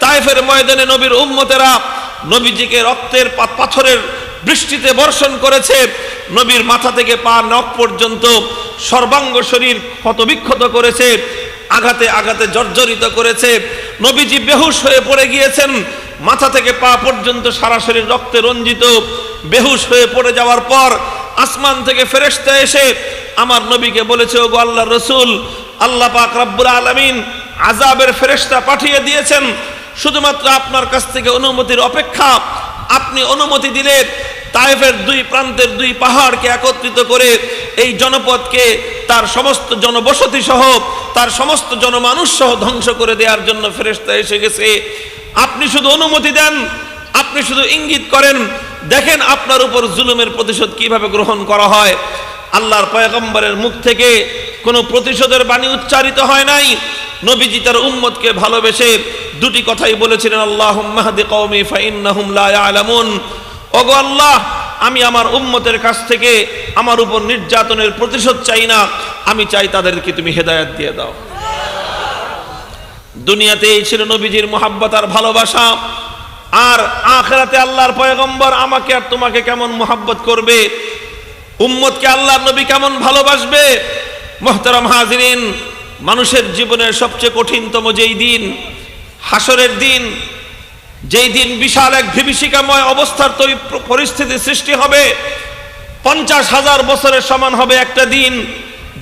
তায়েফের ময়দানে নবীর উম্মতেরা নবীজিকে রক্তের পাথরের বৃষ্টিতে বর্ষণ করেছে, নবীর মাথা থেকে পা নখ পর্যন্ত সর্বাঙ্গ শরীর ক্ষতবিক্ষত করেছে, আঘাতে আঘাতে জর্জরিত করেছে। নবীজি বেহুশ হয়ে পড়ে গিয়েছেন, মাথা থেকে পা পর্যন্ত সারা শরীর রক্তে রঞ্জিত। বেহুশ হয়ে পড়ে যাওয়ার পর আসমান থেকে ফেরেশতা এসে আমার নবীকে বলেছে, ওগো আল্লাহর রাসূল, আল্লাহ পাক রব্বুল আলামিন আযাবের ফেরেশতা পাঠিয়ে দিয়েছেন, শুধুমাত্র আপনার কাছ থেকে অনুমতির অপেক্ষা। আপনি অনুমতি দিলে তায়েফের 2 প্রান্তের 2 পাহাড়কে একত্রিত করে এই জনপদকে তার সমস্ত জনবসতি সহ তার সমস্ত জনমানুষ সহ ধ্বংস করে দেওয়ার জন্য ফেরেশতা এসে গেছে। আপনি শুধু অনুমতি দেন, আপনি শুধু ইঙ্গিত করেন, দেখেন আপনার উপর জুলুমের প্রতিশোধ কিভাবে গ্রহণ করা হয়। আল্লাহর পয়গম্বরের মুখ থেকে কোনো প্রতিশোধের বাণী উচ্চারিত হয় নাই। নবীজি তার উম্মতকে ভালোবেসে 2টি কথাই বলেছিলেন, আল্লাহুম্মা হদি কওমি ফাইন্নাহুম লা ইয়ালামুন। ওগো আল্লাহ, আমি আমার উম্মতের কাছ থেকে আমার উপর নির্যাতনের প্রতিশোধ চাই না, আমি চাই তাদেরকে তুমি হেদায়েত দিয়ে দাও। দুনিয়াতে এই ছিল নবীজির মুহাব্বত আর ভালোবাসা, আর আখিরাতে আল্লাহর পয়গম্বর আমাকে আর তোমাকে কেমন মুহাব্বত করবে, উম্মতকে আল্লাহর নবী কেমন ভালোবাসবে। মুহতারাম হাজিরিন, মানুষের জীবনের সবচেয়ে কঠিনতম যেই দিন হাসরের দিন, যেই দিন বিশাল এক বিভীষিকাময় অবস্থার পরিস্থিতি সৃষ্টি হবে, 50,000 বছরের সমান হবে একটা দিন,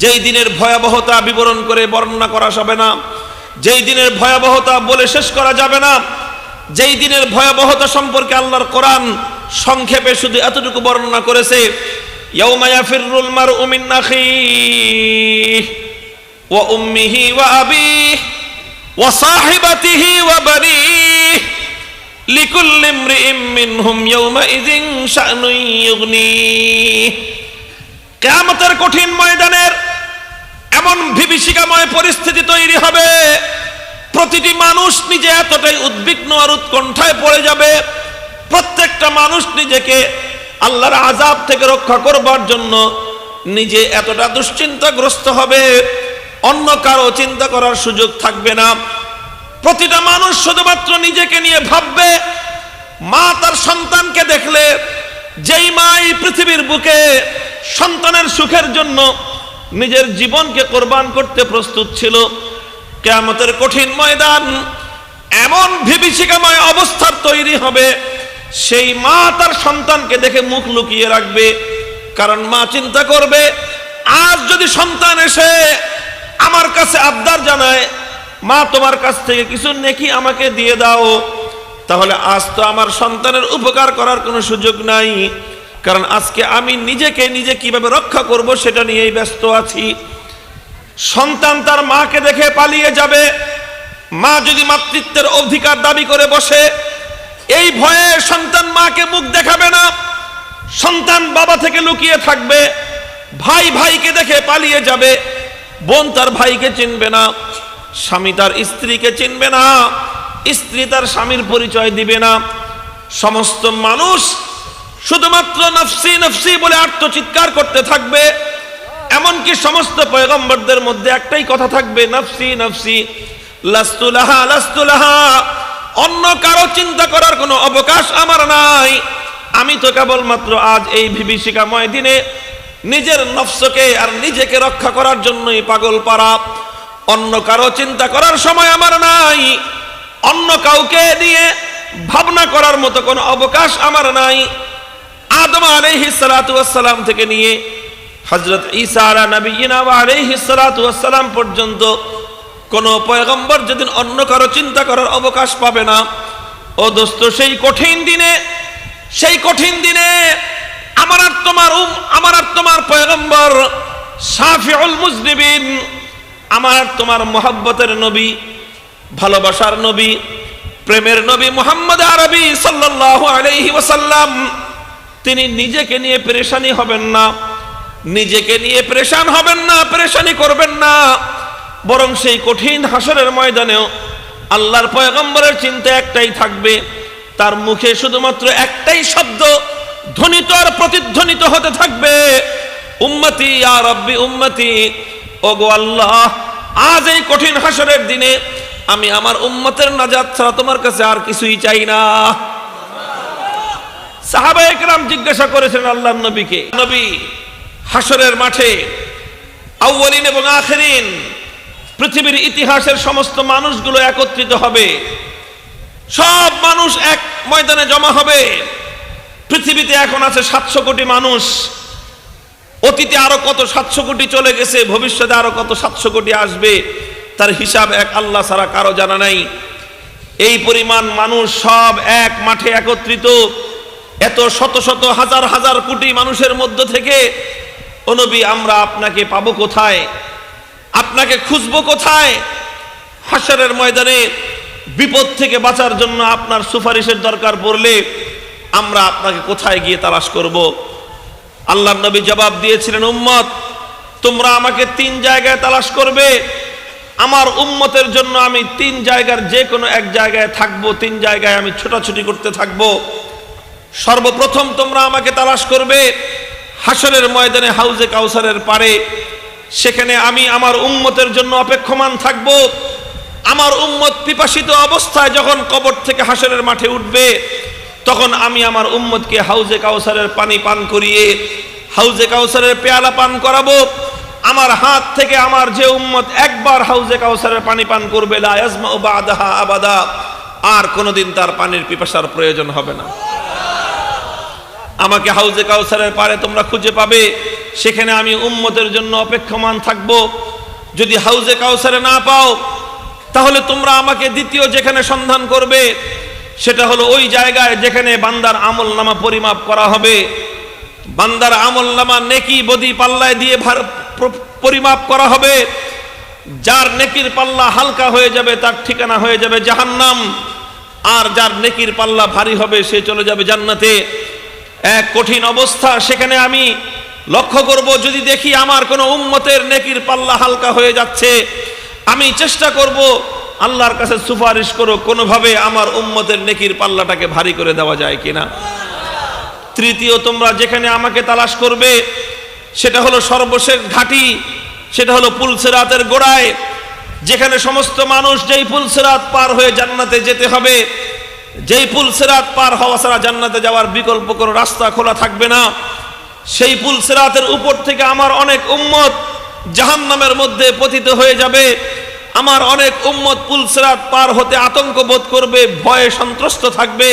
যেই দিনের ভয়াবহতা বিবরণ করে বর্ণনা করা যাবে না, যেই দিনের ভয়াবহতা বলে শেষ করা যাবে না, যেই দিনের ভয়াবহতা সম্পর্কে আল্লাহর কোরআন সংক্ষেপে শুধু এতটুকু বর্ণনা করেছে, ইয়াউমা ইয়াফিরুল মারউ মিন আখিহি ওয়া উম্মিহি ওয়া আবিহি ওয়া সাহিবাতিহি ওয়া বানিহি লিকুল্লি ইমরিইম মিনহুম ইয়াউমাইযিন শা'নুন ইউগনিহি। কিয়ামতের কঠিন ময়দানের এমন বিভীষিকাময় পরিস্থিতি তৈরি হবে, প্রতিটি মানুষ নিজে এতটাই উদ্বিগ্ন আর উৎকণ্ঠায় পড়ে যাবে, প্রত্যেকটা মানুষ নিজেকে আল্লাহর আযাব থেকে রক্ষা করবার জন্য নিজে এতটা দুশ্চিন্তাগ্রস্ত হবে, অন্য কারো চিন্তা করার সুযোগ থাকবে না। প্রতিটা মানুষ শুধুমাত্র নিজেকে নিয়ে ভাববে। মা তার সন্তানকে দেখলে, যেই মা এই পৃথিবীর বুকে সন্তানের সুখের জন্য নিজের জীবনকে কোরবান করতে প্রস্তুত ছিল, কিয়ামতের কঠিন ময়দান এমন বিভীষিকাময় অবস্থার তৈরি হবে, সেই মা তার সন্তানকে দেখে মুখ লুকিয়ে রাখবে। কারণ মা চিন্তা করবে, আজ যদি সন্তান এসে আমার কাছে আবদার জানায়, মা তোমার কাছ থেকে কিছু নেকি আমাকে দিয়ে দাও, তাহলে আজ তো আমার সন্তানের উপকার করার কোনো সুযোগ নাই, কারণ আজকে আমি নিজেকে নিজে কিভাবে রক্ষা করব সেটা নিয়েই ব্যস্ত আছি। সন্তান তার মাকে দেখে পালিয়ে যাবে, মা যদি মাতৃত্বের অধিকার দাবি করে বসে, এই ভয়ে সন্তান মাকে মুখ দেখাবে না, সন্তান বাবা থেকে লুকিয়ে থাকবে, ভাই ভাইকে দেখে পালিয়ে যাবে, বোন তার ভাইকে চিনবে না, স্বামী তার স্ত্রীকে চিনবে না, স্ত্রী তার স্বামীর পরিচয় দিবে না। সমস্ত মানুষ শুধুমাত্র নফসি নফসি বলে আত্মচিৎকার করতে থাকবে। এমনকি সমস্ত পয়গম্বরদের মধ্যে একটাই কথা থাকবে, নফসি নফসি, লাস্তু লাহা লাস্তু লাহা। অন্য কারো চিন্তা করার কোনো অবকাশ আমার নাই। আমি তো কেবলমাত্র আজ এই বিভীষিকাময় দিনে নিজের নফসকে আর নিজেকে রক্ষা করার জন্যই পাগল পারা। অন্য কারো চিন্তা করার সময় আমার নাই, অন্য কাউকে নিয়ে ভাবনা করার মতো কোনো অবকাশ আমার নাই। আদম আলাইহিস সালাতু ওয়াস সালাম থেকে নিয়ে হযরত ঈসা আলা নবিয়িনা ওয়া আলাইহিস সালাতু ওয়াস সালাম পর্যন্ত কোন পয়গম্বর যেদিন অন্য কারো চিন্তা করার অবকাশ পাবে না, ও দোস্ত, সেই কঠিন দিনে আমার আর তোমার পয়গম্বর শাফিউল মুজনিবিন, আমার আর তোমার মুহাব্বতের নবী, ভালোবাসার নবী, প্রেমের নবী মুহাম্মদ আরবি সাল্লাল্লাহু আলাইহি ওয়াসাল্লাম, তিনি নিজেকে নিয়ে পেরেশানি হবেন না, নিজেকে নিয়ে পেরেশান হবেন না, পেরেশানি করবেন না, বরং সেই কঠিন হাসরের ময়দানেও আল্লাহর পয়গম্বরের চিন্তা একটাই থাকবে, তার মুখে শুধুমাত্র একটাই শব্দ ধ্বনিত আর প্রতিধ্বনিত হতে থাকবে, উম্মতি ইয়া রাব্বি উম্মতি। ওগো আল্লাহ, আজ এই কঠিন হাসরের দিনে আমি আমার উম্মতের নাজাত ছাড়া তোমার কাছে আর কিছুই চাই না। সাহাবায়ে কেরাম জিজ্ঞাসা করেছেন আল্লাহর নবীকে, নবী, হাসরের মাঠে আউয়ালিন এবং আখিরিন, পৃথিবীর ইতিহাসের সমস্ত মানুষগুলো একত্রিত হবে, সব মানুষ এক ময়দানে জমা হবে। পৃথিবীতে এখন আছে 700 কোটি মানুষ, অতীতে আরো কত 700 কোটি চলে গেছে, ভবিষ্যতে আরো কত 700 কোটি আসবে, তার হিসাব এক আল্লাহ ছাড়া কারো জানা নাই। এই পরিমাণ মানুষ সব এক মাঠে একত্রিত, এত শত শত হাজার হাজার কোটি মানুষের মধ্য থেকে ও নবী, আমরা আপনাকে পাবো কোথায়, আপনাকে খুঁজবো কোথায়? হাসরের ময়দানে বিপদ থেকে বাঁচার জন্য আপনার সুপারিশের দরকার পড়লে আমরা আপনাকে কোথায় গিয়ে তালাশ করব? আল্লাহর নবী জবাব দিয়েছিলেন, উম্মত, তোমরা আমাকে 3 জায়গায় তালাশ করবে। আমার উম্মতের জন্য আমি 3 জায়গার যে কোনো এক জায়গায় থাকবো, 3 জায়গায় আমি ছোটাছুটি করতে থাকবো। সর্বপ্রথম তোমরা আমাকে তালাশ করবে হাসরের ময়দানে হাউজে কাউসারের পারে, সেখানে আমি আমার উম্মতের জন্য অপেক্ষমান থাকব। আমার উম্মত পিপাসিত অবস্থায় যখন কবর থেকে হাসরের মাঠে উঠবে, তখন আমি আমার উম্মতকে হাউজে কাউসারের পানি পান করিয়ে হাউজে কাউসারের পেয়ালা পান করাবো। আমার হাত থেকে আমার যে উম্মত একবার হাউজে কাউসারের পানি পান করবে, লা ইয়াজমাউ বাদাহা আবাদা, আর কোনোদিন তার পানির পিপাসার প্রয়োজন হবে না। আমাকে হাউজে কাউসারের পারে তোমরা খুঁজে পাবে, সেখানে আমি উম্মতের জন্য অপেক্ষমান থাকব। যদি হাউজে কাউসারে না পাও, তাহলে তোমরা আমাকে দ্বিতীয় যেখানে সন্ধান করবে, সেটা হলো ওই জায়গায় যেখানে বান্দার আমল নামা পরিমাপ করা হবে। বান্দার আমল নামা নেকি বদি পাল্লায় দিয়ে পরিমাপ করা হবে। যার নেকির পাল্লা হালকা হয়ে যাবে তার ঠিকানা হয়ে যাবে জাহান্নাম, আর যার নেকির পাল্লা ভারী হবে সে চলে যাবে জান্নাতে। এক কঠিন অবস্থা, সেখানে আমি লক্ষ্য করব, যদি দেখি আমার কোনো উম্মতের নেকির পাল্লা হালকা হয়ে যাচ্ছে, আমি চেষ্টা করব আল্লাহর কাছে সুপারিশ করো কোনোভাবে আমার উম্মতের নেকির পাল্লাটাকে ভারী করে দেওয়া যায় কিনা। তৃতীয়, তোমরা যেখানে আমাকে তালাশ করবে সেটা হলো সর্বশেষ ঘাঁটি, সেটা হলো পুলসিরাতের গোড়ায়, যেখানে সমস্ত মানুষ যেই পুলসিরাত পার হয়ে জান্নাতে যেতে হবে, যেই পুলসিরাত পার হওয়া ছাড়া জান্নাতে যাওয়ার বিকল্প কোনো রাস্তা খোলা থাকবে না, সেই পুলসিরাতের উপর থেকে আমার অনেক উম্মত জাহান্নামের মধ্যে পতিত হয়ে যাবে। আমার অনেক উম্মত পুলসিরাত পার হতে আতঙ্ক বোধ করবে, ভয়ে সন্ত্রস্ত থাকবে।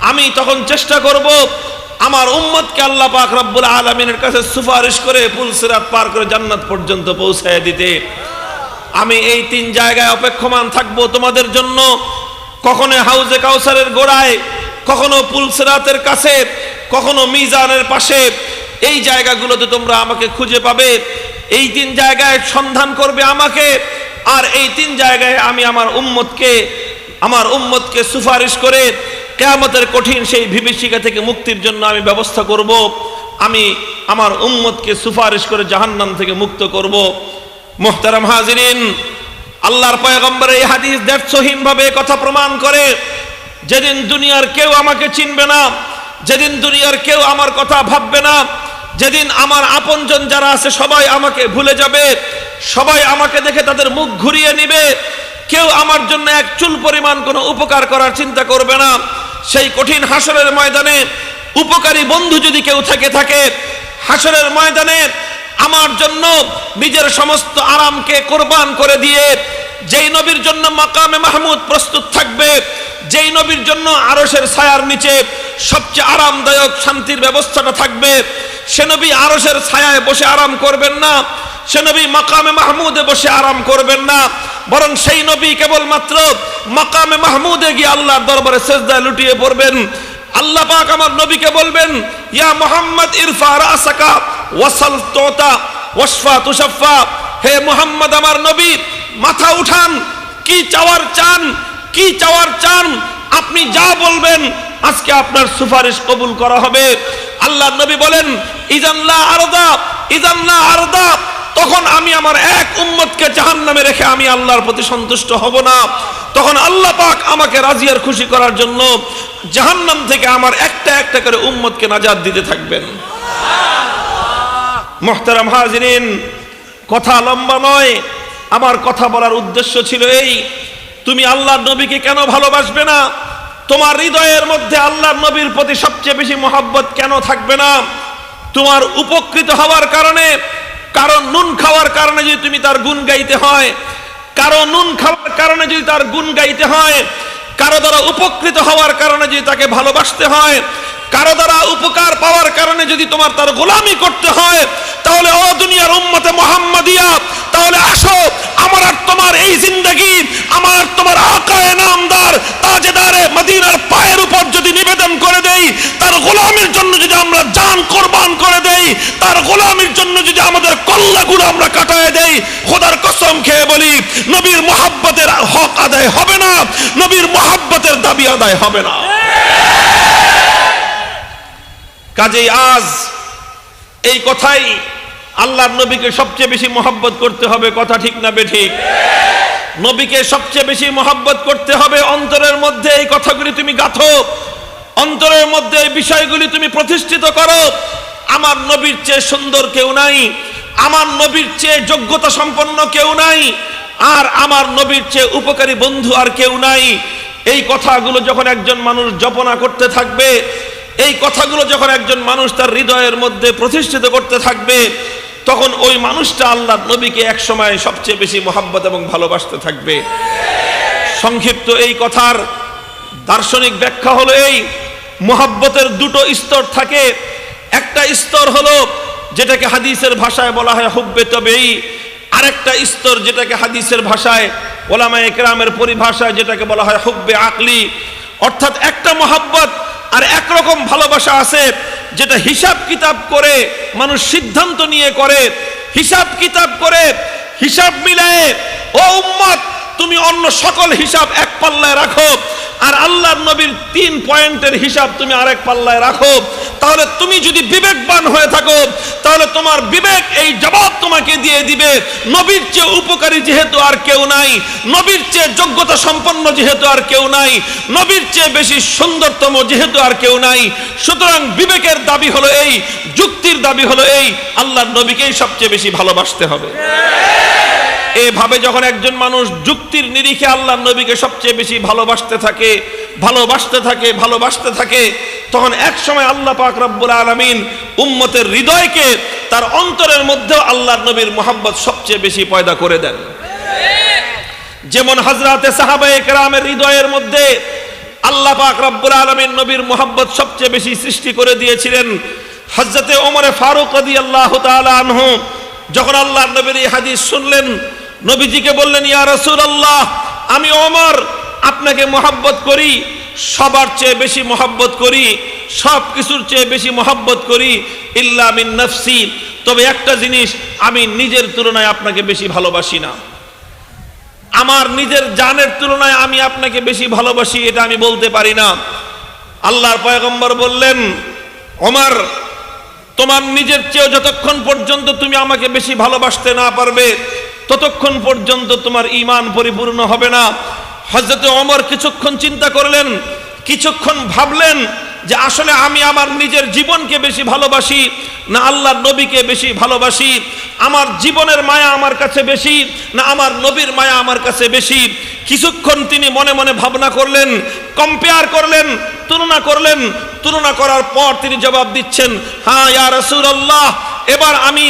আমি তখন চেষ্টা করব আমার উম্মতকে আল্লাহ পাক রব্বুল আলামিনের কাছে সুপারিশ করে পুলসিরাত পার করে জান্নাত পর্যন্ত পৌঁছায় দিতে। আমি এই 3 জায়গায় অপেক্ষমান থাকব তোমাদের জন্য, কখনো হাউজে কাউসারের গোড়ায়, কখনো পুলসিরাতের কাছে, কখনো মিজানের পাশে। এই জায়গাগুলোতে তোমরা আমাকে খুঁজে পাবে। এই 3 জায়গায় সন্ধান করবে আমাকে, আর এই তিন জায়গায় আমি আমার উম্মতকে সুপারিশ করে কিয়ামতের কঠিন সেই বিভীষিকা থেকে মুক্তির জন্য আমি ব্যবস্থা করব। আমি আমার উম্মতকে সুপারিশ করে জাহান্নাম থেকে মুক্ত করব। মুহতারাম হাজিরিন, আল্লাহর পয়গম্বর এই হাদিস দ্ব্যর্থহীনভাবে কথা প্রমাণ করে, যেদিন দুনিয়ার কেউ আমাকে চিনবে না, যেদিন দুনিয়ার কেউ আমার কথা ভাববে না, যেদিন আমার আপনজন যারা আছে সবাই আমাকে ভুলে যাবে, সবাই আমাকে দেখে তাদের মুখ ঘুরিয়ে নিবে, কেউ আমার জন্য এক চুল পরিমাণ কোনো উপকার করার চিন্তা করবে না, সেই কঠিন হাসরের ময়দানে উপকারী বন্ধু যদি কেউ থেকে থাকে, হাসরের ময়দানে আমার জন্য নিজের সমস্ত আরামকে কোরবান করে দিয়ে যেই নবীর জন্য মাকামে মাহমুদ প্রস্তুত থাকবে, যেই নবীর জন্য আরশের ছায়ার নিচে সবচেয়ে আরামদায়ক শান্তির ব্যবস্থাটা থাকবে, সে নবী আরশের ছায়ায় বসে আরাম করবেন না, সে নবী মাকামে মাহমুদে বসে আরাম করবেন না, বরং সেই নবী কেবলমাত্র মাকামে মাহমুদে গিয়ে আল্লাহর দরবারে সিজদায় লুটিয়ে পড়বেন। আল্লাহ পাক আমার নবীকে বলবেন, ইয়া মুহাম্মদ ইরফা রাসাকা ওয়াসাল তুতা ওয়াশফা তুশাফা, হে মুহাম্মদ আমার নবী মাথা উঠান, কি চাওয়ার চান, কি চাওয়ার চান, আপনি যা বলবেন আজকে আপনার সুপারিশ কবুল করা হবে। আল্লাহর নবী বলেন, ইজাল্লা আরদা, তখন আমি আমার এক উম্মতকে জাহান্নামে রেখে আমি আল্লাহর প্রতি সন্তুষ্ট হব না। তখন আল্লাহ পাক আমাকে রাজি আর খুশি করার জন্য জাহান্নাম থেকে আমার একটা একটা করে উম্মতকে নাজাত দিতে থাকবেন। মুহতারাম হাজিরিন, কথা লম্বা নয়, আমার কথা বলার উদ্দেশ্য ছিল এই, তুমি আল্লাহর নবীকে কেন ভালোবাসবে না? তোমার হৃদয়ের মধ্যে আল্লাহর নবীর প্রতি সবচেয়ে বেশি মহব্বত কেন থাকবে না? তোমার উপকৃত হওয়ার কারণে, কারণ নুন খাওয়ার কারণে যদি তুমি তার গুণ গাইতে হয়, কারো নুন খাওয়ার কারণে যদি তার গুণ গাইতে হয়, কারো দ্বারা উপকৃত হওয়ার কারণে যদি তাকে ভালোবাসতে হয়, কারো দ্বারা উপকার পাওয়ার কারণে যদি তোমার তার গোলামি করতে হয়, তাহলে ও দুনিয়ার উম্মতে মুহাম্মাদিয়া, তাহলে আসো আমার আর তোমার এই জিন্দেগি আমার আর তোমার আকায়ে নামদার তাজেদারে মদিনার পায়ের উপর যদি নিবেদন করে দেই, তার গোলামির জন্য যদি আমরা জান কোরবান করে দেই, তার গোলামির জন্য যদি আমাদের কল্লাগুলো আমরা কাটায় দেই, খোদার কসম খেয়ে বলি নবীর মুহাব্বতের হক আদায় হবে না, নবীর মুহাব্বতের দাবি আদায় হবে না। কাজেই আজ এই কথাই, আল্লাহর নবীকে সবচেয়ে বেশি মহব্বত করতে হবে, কথা ঠিক না বেঠিক? নবীকে সবচেয়ে বেশি মহব্বত করতে হবে, অন্তরের মধ্যে এই কথাগুলি তুমি গাঁথো, অন্তরের মধ্যে এই বিষয়গুলি তুমি প্রতিষ্ঠিত করো। আমার নবীর চেয়ে সুন্দর কেউ নাই, আমার নবীর চেয়ে যোগ্যতা সম্পন্ন কেউ নাই, আর আমার নবীর চেয়ে উপকারী বন্ধু আর কেউ নাই। এই কথাগুলো যখন একজন মানুষ জপনা করতে থাকবে, এই কথাগুলো যখন একজন মানুষ তার হৃদয়ের মধ্যে প্রতিষ্ঠিত করতে থাকবে, তখন ওই মানুষটা আল্লাহর নবীকে এক সময় সবচেয়ে বেশি মহব্বত এবং ভালোবাসতে থাকবে। সংক্ষিপ্ত এই কথার দার্শনিক ব্যাখ্যা হলো এই, মহব্বতের দুটো স্তর থাকে। একটা স্তর হলো যেটাকে হাদিসের ভাষায় বলা হয় হুব্বে তবেই, আরেকটা স্তর যেটাকে হাদিসের ভাষায় ওলামায়ে কেরামের পরিভাষায় যেটাকে বলা হয় হুব্বে আকলি। অর্থাৎ একটা মহব্বত আর একরকম ভালোবাসা আছে যেটা হিসাব কিতাব করে মানুষ সিদ্ধান্ত নিয়ে করে, হিসাব কিতাব করে, হিসাব মিলায়ে, ও উম্মত তুমি অন্য সকল হিসাব এক পাল্লায় রাখো আর আল্লাহর নবীর 3 পয়েন্টের হিসাব তুমি আরেক পাল্লায় রাখো, তাহলে তুমি যদি বিবেকবান হয়ে থাকো তাহলে তোমার বিবেক এই জবাব তোমাকে দিয়ে দিবে, নবীর চেয়ে উপকারী যেহেতু আর কেউ নাই, নবীর চেয়ে যোগ্যতা সম্পন্ন যেহেতু আর কেউ নাই, নবীর চেয়ে বেশি সুন্দরতম যেহেতু আর কেউ নাই, সুতরাং বিবেকের দাবি হলো এই, যুক্তির দাবি হলো এই, আল্লাহর নবীকেই সবচেয়ে বেশি ভালোবাসতে হবে। এভাবে যখন একজন মানুষ যুক্তির নিরিখে আল্লাহর নবীকে সবচেয়ে বেশি ভালোবাসতে থাকে, ভালোবাসতে থাকে, ভালোবাসতে থাকে, তখন এক সময় আল্লাহ পাক রব্বুল আলামিন উম্মতের হৃদয়কে তার অন্তরের মধ্যে আল্লাহর নবীর মহব্বত সবচেয়ে বেশি পয়দা করে দেন। যেমন হযরতে সাহাবায়ে কেরামের হৃদয়ের মধ্যে আল্লাহ পাক রব্বুল আলামিন নবীর মহব্বত সবচেয়ে বেশি সৃষ্টি করে দিয়েছিলেন। হযরতে ওমর ফারুক রাদিয়াল্লাহু তাআলা আনহু যখন আল্লাহর নবীর এই হাদিস শুনলেন, নবীজিকে বললেন, ইয়া রাসূলুল্লাহ, আমি ওমর আপনাকে মহব্বত করি, সবার চেয়ে বেশি মহব্বত করি, সব কিছুর চেয়ে বেশি মহব্বত করি, ইল্লা মিন নফসি, তবে একটা জিনিস, আমি নিজের তুলনায় আপনাকে বেশি ভালোবাসি না। আমার নিজের জানের তুলনায় আমি আপনাকে বেশি ভালোবাসি, এটা আমি বলতে পারি না। আল্লাহর পয়গম্বর বললেন, ওমর, তোমার নিজের চেয়ে যতক্ষণ পর্যন্ত তুমি আমাকে বেশি ভালোবাসতে না পারবে ততক্ষণ পর্যন্ত তোমার ঈমান পরিপূর্ণ হবে না। হযরত ওমর কিছুক্ষণ চিন্তা করলেন, কিছুক্ষণ ভাবলেন যে আসলে আমি আমার নিজের জীবনকে বেশি ভালোবাসি না আল্লাহর নবীকে বেশি ভালোবাসি, আমার জীবনের মায়া আমার কাছে বেশি না আমার নবীর মায়া আমার কাছে বেশি। কিছুক্ষণ তিনি মনে মনে ভাবনা করলেন, কম্পেয়ার করলেন, তুলনা করলেন। তুলনা করার পর তিনি জবাব দিচ্ছেন, হ্যাঁ ইয়া রাসূলুল্লাহ, এবার আমি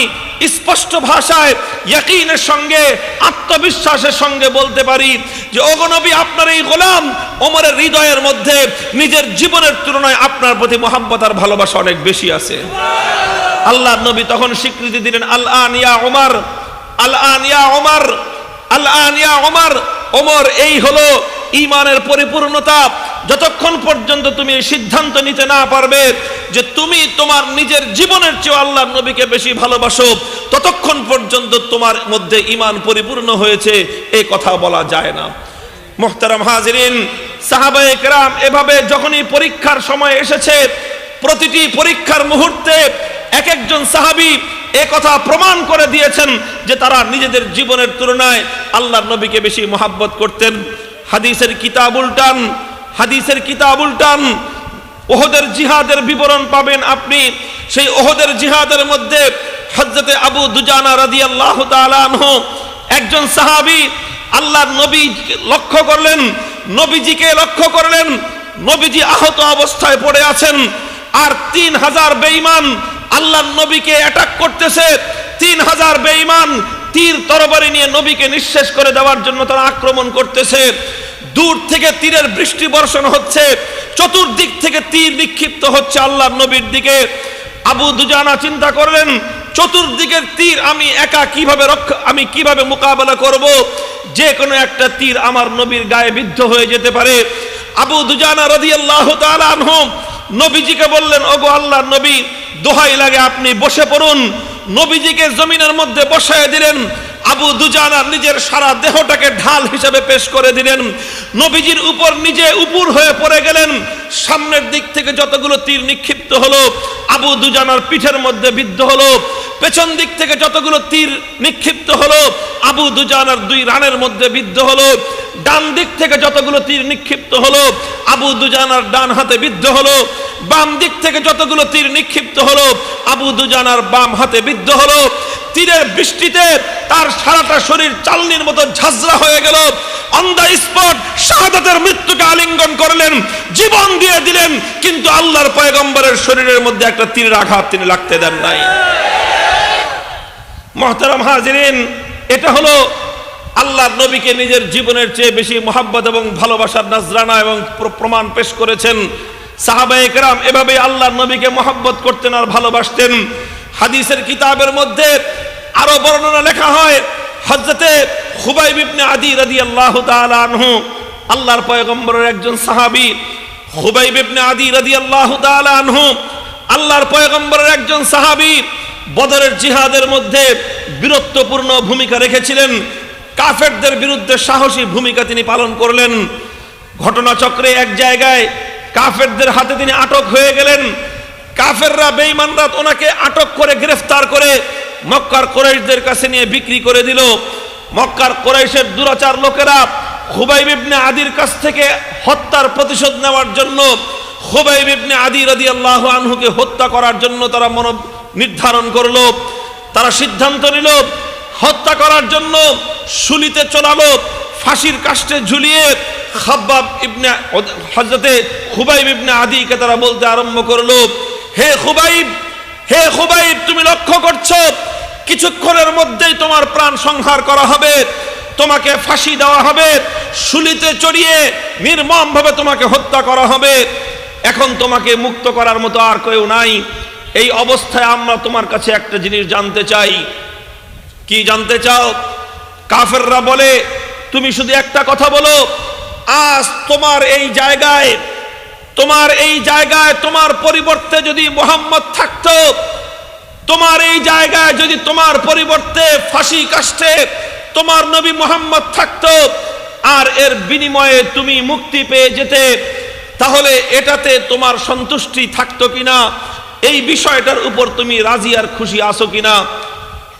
স্পষ্ট ভাষায় ইয়াকিনের সঙ্গে আত্মবিশ্বাসের সঙ্গে বলতে পারি যে ওগো নবী, আপনার এই গোলাম ওমরের হৃদয়ের মধ্যে নিজের জীবনের তুলনায় আপনার প্রতি মহব্বত আর ভালোবাসা অনেক বেশি আছে। আল্লাহর নবী তখন স্বীকৃতি দিলেন, আল আন ইয়া ওমর, আল আন ইয়া ওমর, আল আন ইয়া ওমর। ওমর, এই হলো ঈমানের পরিপূর্ণতা। যতক্ষণ পর্যন্ত তুমি এই সিদ্ধান্ত নিতে না পারবে যে তুমি তোমার নিজের জীবনের চেয়ে আল্লাহর নবীকে বেশি ভালোবাসো, ততক্ষণ পর্যন্ত তোমার মধ্যে ঈমান পরিপূর্ণ হয়েছে এই কথা বলা যায় না। মুহতারাম হাজিরিন, সাহাবায়ে কেরাম এভাবে যখনই পরীক্ষার সময় এসেছে, প্রতিটি পরীক্ষার মুহূর্তে এক একজন সাহাবী এই কথা প্রমাণ করে দিয়েছেন যে তারা নিজেদের জীবনের তুলনায় আল্লাহর নবীকে বেশি মহব্বত করতেন। হাদিসের কিতাব উল্টান, হাদিসের কিতাব উল্টান, ওহদের জিহাদের বিবরণ পাবেন আপনি। সেই ওহদের জিহাদের মধ্যে হযরতে আবু দুজানা রাদিয়াল্লাহু তাআলা আনহু, একজন সাহাবী, আল্লাহর নবী লক্ষ্য করলেন, নবীজিকে লক্ষ্য করলেন, নবীজি আহত অবস্থায় পড়ে আছেন আর 3000 বেঈমান আল্লাহর নবীকে অ্যাটাক করতেছে। 3000 বেঈমান তীর তরবারি নিয়ে নবীকে নিঃশেষ করে দেওয়ার জন্য তারা আক্রমণ করতেছে। দূর থেকে তীরের বৃষ্টি বর্ষণ হচ্ছে, চতুর্দিক থেকে তীর নিক্ষিপ্ত হচ্ছে আল্লাহর নবীর দিকে। আবু দুজানা চিন্তা করলেন, চতুর্দিকের তীর আমি একা কিভাবে মোকাবেলা করব? যে কোনো একটা তীর আমার নবীর গায়ে বিদ্ধ হয়ে যেতে পারে। আবু দুজানা রাদিয়াল্লাহু তাআলা আনহু নবীজিকে বললেন, ওগো আল্লাহর নবী, দোহাই লাগে আপনি বসে পড়ুন। নবীজিকে জমিনের মধ্যে বসায় দিলেন। আবু দুজানা নিজের সারা দেহটাকে ঢাল হিসেবে পেশ করে দিলেন। নবীজির উপর নিজে উপর হয়ে পড়ে গেলেন। সামনের দিক থেকে যতগুলো তীর নিক্ষিপ্ত হলো আবু দুজানার পিঠের মধ্যে বিদ্ধ হলো। পেছন দিক থেকে যতগুলো তীর নিক্ষিপ্ত হলো আবু দুজানার 2 রানের মধ্যে বিদ্ধ হলো। ডান দিক থেকে যতগুলো তীর নিক্ষিপ্ত হলো আবু দুজানার ডান হাতে বিদ্ধ হলো। বাম দিক থেকে যতগুলো তীর নিক্ষিপ্ত হলো আবু দুজানার বাম হাতে বিদ্ধ হলো। তীরের বৃষ্টিতে তার সারাটা শরীর চালনির মতো ঝাঁঝরা হয়ে গেল। অন দ্য স্পট শাহাদাতের মৃত্যুকে আলিঙ্গন করলেন, জীবন দিয়ে দিলেন, কিন্তু আল্লাহর পয়গম্বরের শরীরের মধ্যে একটা তীরের আঘাত তিনি লাগতে দেন নাই। মুহতারাম হাজিরিন, এটা হলো আল্লাহর নবীকে নিজের জীবনের চেয়ে বেশি মহব্বত এবং ভালোবাসার নজরানা এবং প্রমাণ পেশ করেছেন। সাহাবায়ে কেরাম এভাবে আল্লাহর নবীকে মহব্বত করতেন আর ভালোবাসতেন। হাদিসের কিতাবের মধ্যে আরো বর্ণনা লেখা হয়, হযরতে খুবাইব ইবনে আদি রাদিয়াল্লাহু তাআলা আনহু, আল্লাহর পয়গম্বরের একজন সাহাবী। খুবাইব ইবনে আদি রাদিয়াল্লাহু তাআলা আনহু আল্লাহর পয়গম্বরের একজন সাহাবী। বদরের জিহাদের মধ্যে বীরত্বপূর্ণ ভূমিকা রেখেছিলেন। কাফেরদের বিরুদ্ধে সাহসী ভূমিকা তিনি পালন করলেন। ঘটনাচক্রে এক জায়গায় কাফেরদের হাতে তিনি আটক হয়ে গেলেন। কাফেররা, বেঈমানরা ওনাকে আটক করে গ্রেফতার করে মক্কার কুরাইশদের কাছে নিয়ে বিক্রি করে দিল। মক্কার কুরাইশের দুরাচার লোকেরা খুবাইব ইবনে আদির কাছ থেকে হত্যার প্রতিশোধ নেওয়ার জন্য খুবাইব ইবনে আদি রাদিয়াল্লাহু আনহুকে হত্যা করার জন্য তারা নির্ধারণ করলো। তারা সিদ্ধান্ত নিল হত্যা করার জন্য। শুলিতে চড়ালো, ফাঁসির কাষ্ঠে ঝুলিয়ে খাব্বাব ইবনে হযরতে খুবাইব ইবনে আদিকে তারা বলতে আরম্ভ করলো, হে খুবাইব, হে খুবাইব, তুমি লক্ষ্য করছো কিছুক্ষণের মধ্যেই তোমার প্রাণ সংহার করা হবে, তোমাকে ফাঁসি দেওয়া হবে, শুলিতে চড়িয়ে নির্মমভাবে তোমাকে হত্যা করা হবে। এখন তোমাকে মুক্ত করার মতো আর কেউ নাই। এই অবস্থায় আমরা তোমার কাছে একটা জিনিস জানতে চাই। কি জানতে চাও? কাফেররা বলে, তুমি শুধু একটা কথা বলো, আজ তোমার এই জায়গায় তোমার পরিবর্তে যদি মুহাম্মদ থাকতো, তোমার এই জায়গায় যদি তোমার পরিবর্তে ফাঁসি কাষ্ঠে তোমার নবী মুহাম্মদ থাকতো আর এর বিনিময়ে তুমি মুক্তি পেয়ে যেতে, তাহলে এটাতে তোমার সন্তুষ্টি থাকতো কিনা, এই বিষয়টার উপর তুমি রাজি আর খুশি আছো কিনা?